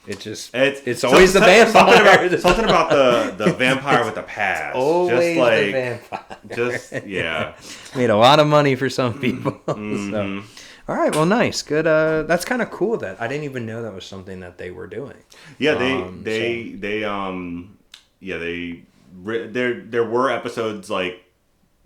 it's always the vampire. Something about the vampire with the past. Always the vampire. Yeah. Made a lot of money for some people. So. All right, well, nice, good. That's kind of cool. That I didn't even know that was something that they were doing. Yeah, there were episodes like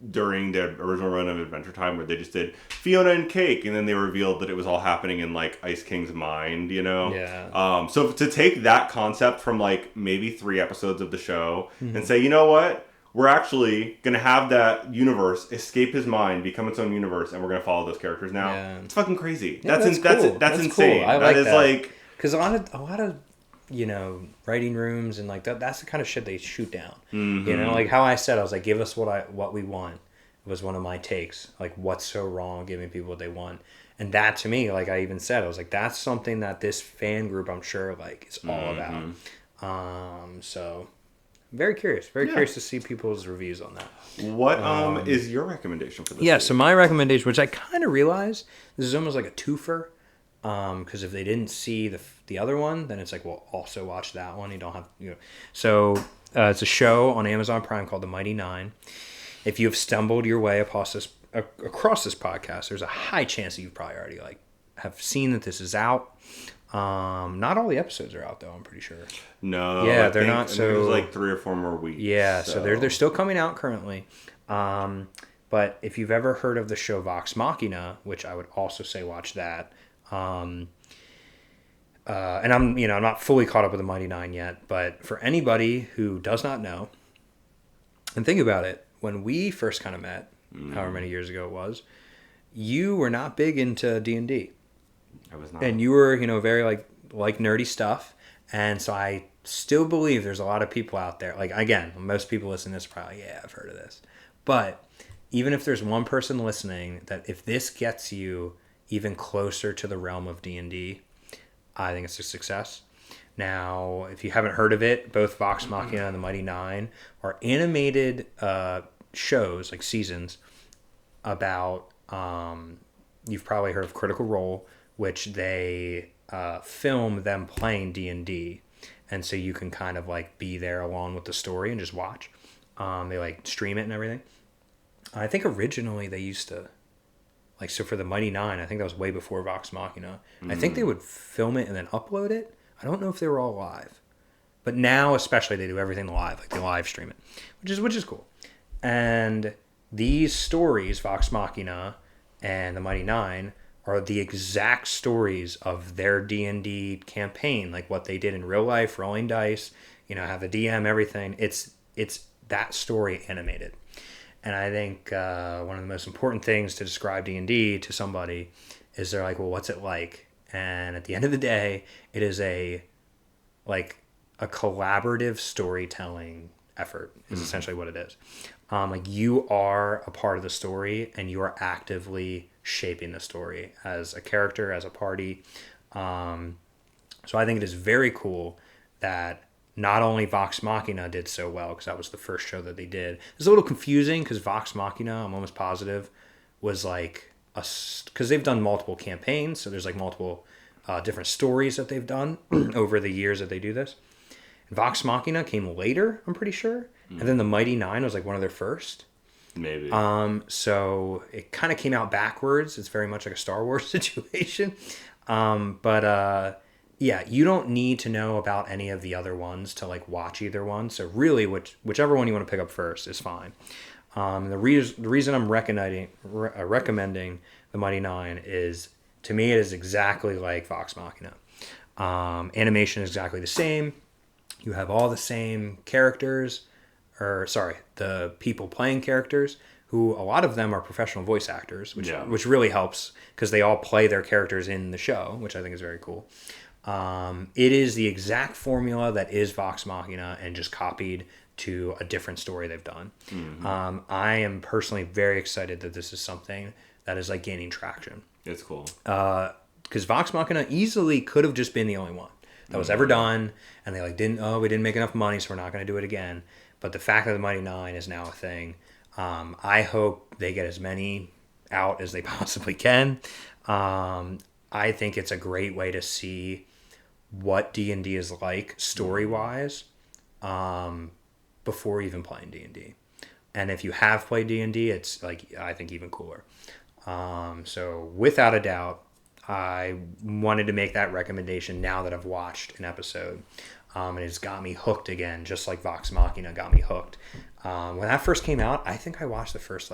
during the original run of Adventure Time where they just did Fionna and Cake, and then they revealed that it was all happening in like Ice King's mind, Yeah. So to take that concept from like maybe 3 episodes of the show and say, you know what? We're actually going to have that universe escape his mind, become its own universe, and we're going to follow those characters now. Yeah. It's fucking crazy. Yeah, that's insane. Cool. I like that. Like... Because a lot of writing rooms and like that's the kind of shit they shoot down. Mm-hmm. Like how I said, I was like, give us what we want. It was one of my takes. Like, what's so wrong giving people what they want? And that to me, like I even said, I was like, that's something that this fan group, I'm sure, like is all about. So... Very curious to see people's reviews on that. What is your recommendation for this? Yeah, so my recommendation, which I kind of realized, this is almost like a twofer, because if they didn't see the other one, then it's like, well, also watch that one. You don't have, So it's a show on Amazon Prime called The Mighty Nein. If you have stumbled your way across this podcast, there's a high chance that you've probably already have seen that this is out. Not all the episodes are out though, I'm pretty sure. No. Yeah, they're not. So there's like 3 or 4 more weeks. Yeah, so they're still coming out currently. But if you've ever heard of the show Vox Machina, which I would also say watch that. And I'm not fully caught up with the Mighty Nein yet, but for anybody who does not know, and think about it, when we first kind of met, however many years ago it was, you were not big into D&D. I was not. And you were, very like nerdy stuff. And so I still believe there's a lot of people out there. Like, again, most people listening to this are probably, yeah, I've heard of this. But even if there's one person listening that if this gets you even closer to the realm of D&D, I think it's a success. Now, if you haven't heard of it, both Vox Machina and the Mighty Nein are animated shows, like seasons, about, you've probably heard of Critical Role, which they film them playing D&D, and so you can kind of be there along with the story and just watch. They stream it and everything. I think originally they used to so for the Mighty Nein, I think that was way before Vox Machina. I think they would film it and then upload it. I don't know if they were all live, but now especially they do everything live, they live stream it, which is cool. And these stories, Vox Machina and the Mighty Nein, are the exact stories of their D&D campaign, like what they did in real life, rolling dice, have a DM, everything. It's that story animated. And I think one of the most important things to describe D&D to somebody is they're like, well, what's it like? And at the end of the day, it is a collaborative storytelling effort is essentially what it is. You are a part of the story and you are actively shaping the story as a character, as a party. So I think it is very cool that not only Vox Machina did so well, because that was the first show that they did. It's a little confusing because Vox Machina, I'm almost positive, was because they've done multiple campaigns, so there's multiple different stories that they've done over the years that they do this. Vox Machina came later, I'm pretty sure, and then the Mighty Nein was one of their first. Maybe. So it kind of came out backwards. It's very much like a Star Wars situation. Yeah, you don't need to know about any of the other ones to watch either one. So really, whichever one you want to pick up first is fine. The reason I'm recommending the Mighty Nein is, to me, it is exactly like Vox Machina. Animation is exactly the same. You have all the same characters, the people playing characters, who a lot of them are professional voice actors, which really helps because they all play their characters in the show, which I think is very cool. It is the exact formula that is Vox Machina and just copied to a different story they've done. I am personally very excited that this is something that is like gaining traction. It's cool. Because Vox Machina easily could have just been the only one that was ever done, and they like we didn't make enough money, so we're not going to do it again. But the fact that the Mighty Nein is now a thing, I hope they get as many out as they possibly can. I think it's a great way to see what D&D is like story-wise before even playing D&D. And if you have played D&D, it's like, I think, even cooler. So without a doubt, I wanted to make that recommendation now that I've watched an episode. And it's got me hooked again, just like Vox Machina got me hooked. When that first came out, I think I watched the first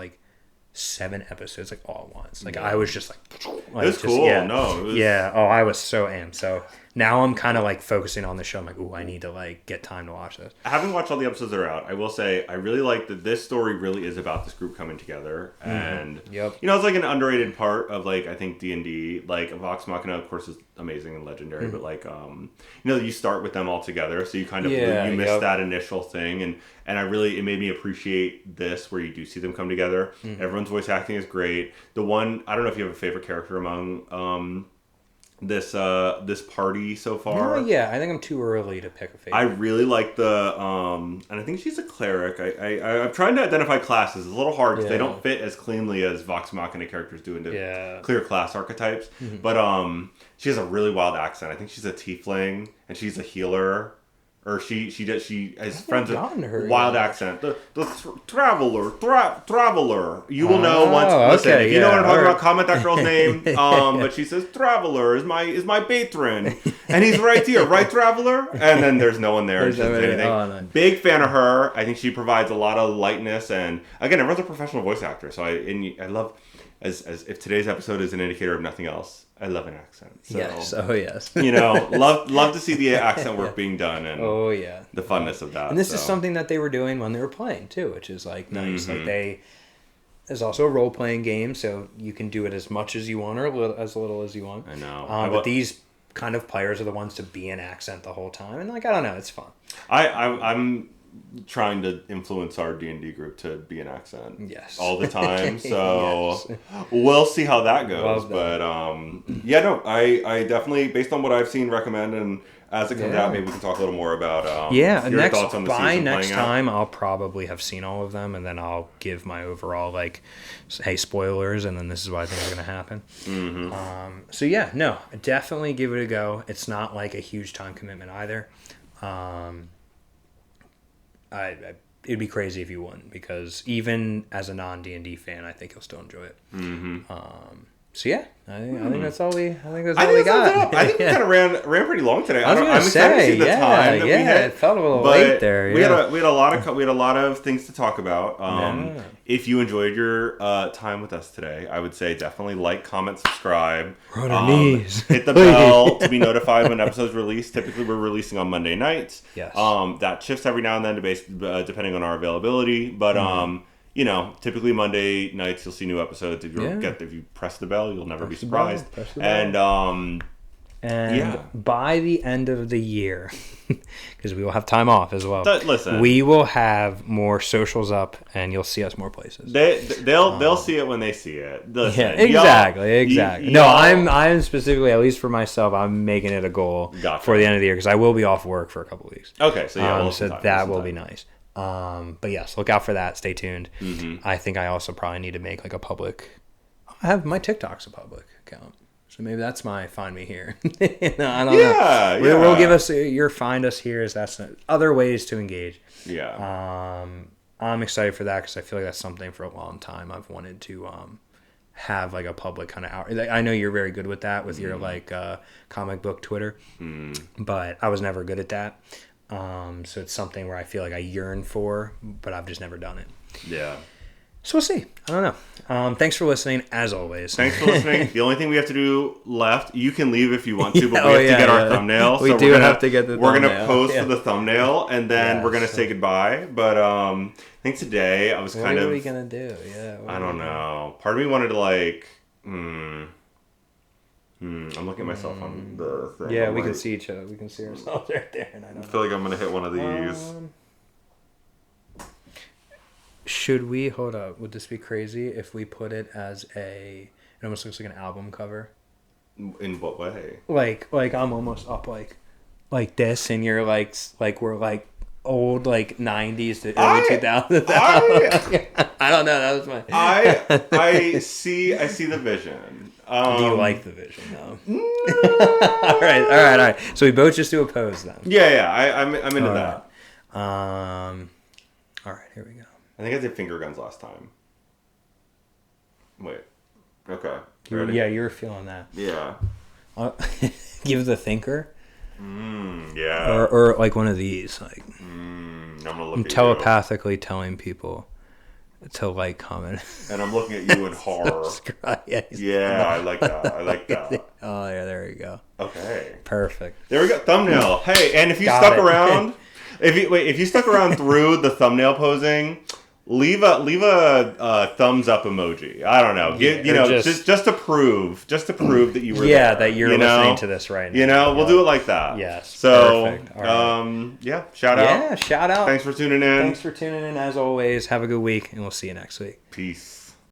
7 episodes all at once. I was just it was cool. Yeah, no, it was... yeah. Oh, I was so amped. So now I'm kind of focusing on the show. I'm like, ooh, I need to get time to watch this. Having watched all the episodes that are out, I will say I really like that this story really is about this group coming together, and it's an underrated part of I think D&D. Vox Machina, of course, is amazing and legendary, but you start with them all together, so you kind of you miss that initial thing, and it made me appreciate this where you do see them come together. Everyone's voice acting is great. The one, I don't know if you have a favorite character among this party so far. I think I'm too early to pick a favorite. I really like the and I think she's a cleric. I'm trying to identify classes. It's a little hard because they don't fit as cleanly as Vox Machina characters do into clear class archetypes. But she has a really wild accent. I think she's a tiefling and she's a healer. Or she has friends with wild accent. The traveler. You will know once. Listen, if you know what I'm talking about, comment that girl's name. But she says traveler is my patron, and he's right here, right, traveler. And then there's no one there. She doesn't say anything. No. Big fan of her. I think she provides a lot of lightness, and again, everyone's a professional voice actor. So I love as if today's episode is an indicator of nothing else. I love an accent. So, yes. Oh, yes. love to see the accent work being done and the funness of that. And this is something that they were doing when they were playing too, which is nice. There's also a role playing game, so you can do it as much as you want or as little as you want. I know. But these kind of players are the ones to be an accent the whole time, and I don't know, it's fun. I'm trying to influence our D&D group to be an accent all the time, so we'll see how that goes. But I definitely, based on what I've seen, recommend, and as it comes out, maybe we can talk a little more about your thoughts on the season. Next time I'll probably have seen all of them, and then I'll give my overall hey, spoilers, and then this is what I think is going to happen. Definitely give it a go. It's not a huge time commitment either. It'd be crazy if you wouldn't, because even as a non-D&D fan, I think you'll still enjoy it. I think that's all we got. I think we kind of ran pretty long today. I'm excited to see the time that we had. It felt a little late there. We had a lot of things to talk about. If you enjoyed your time with us today, I would say definitely like, comment, subscribe. We're on our knees. Hit the bell to be notified when episodes release. Typically, we're releasing on Monday nights. Yes. That shifts every now and then depending on our availability, but typically Monday nights you'll see new episodes. If you press the bell, you'll never be surprised. And by the end of the year, because we will have time off as well. Listen, we will have more socials up, and you'll see us more places. They'll see it when they see it. Listen, exactly. No, I'm specifically, at least for myself, I'm making it a goal for the end of the year, because I will be off work for a couple of weeks. Okay, so that will be nice. But yes, look out for that. Stay tuned. I think I also probably need to make a public. I have my TikTok's a public account, so maybe that's my find me here. I don't know. We'll give us your find us here. That's other ways to engage. Yeah. I'm excited for that, because I feel like that's something for a long time I've wanted to have a public kind of out. I know you're very good with that with your comic book Twitter, but I was never good at that. So it's something where I feel like I yearn for, but I've just never done it. Yeah. So we'll see. I don't know. Thanks for listening, as always. Thanks for listening. The only thing we have to do left, you can leave if you want to, but we have to get our thumbnail. We do have to get the thumbnail. We're going to pose for the thumbnail, and then we're going to say goodbye. But I think today I was what are we going to do? Yeah. I don't know. Part of me wanted to I'm looking at myself on the thing. Yeah, we can see each other. We can see ourselves right there. And I feel like I'm going to hit one of these. Should we hold up? Would this be crazy if we put it as it almost looks like an album cover? In what way? Like I'm almost up like this, and you're like we're like old like 90s to early 2000s. I don't know. That was my. I see the vision. Do you like the vision though? All right. So we both just do a pose then. Yeah. I'm into that. All right, here we go. I think I did finger guns last time. Wait. Okay. Yeah, you were feeling that. Yeah. Give the thinker. Yeah. Or like one of these, like. I'm gonna look. I'm telepathically telling people to like, comment. And I'm looking at you in horror. Yeah, I like that. Oh yeah, there we go. Okay. Perfect. There we go. Thumbnail. Hey, and if you stuck around, if you stuck around through the thumbnail posing, leave a thumbs up emoji. I don't know. Just to prove that you were there, that you're listening to this right now. We'll do it like that. Yes. So, perfect. All right. Shout out. Yeah, shout out. Thanks for tuning in. As always. Have a good week, and we'll see you next week. Peace.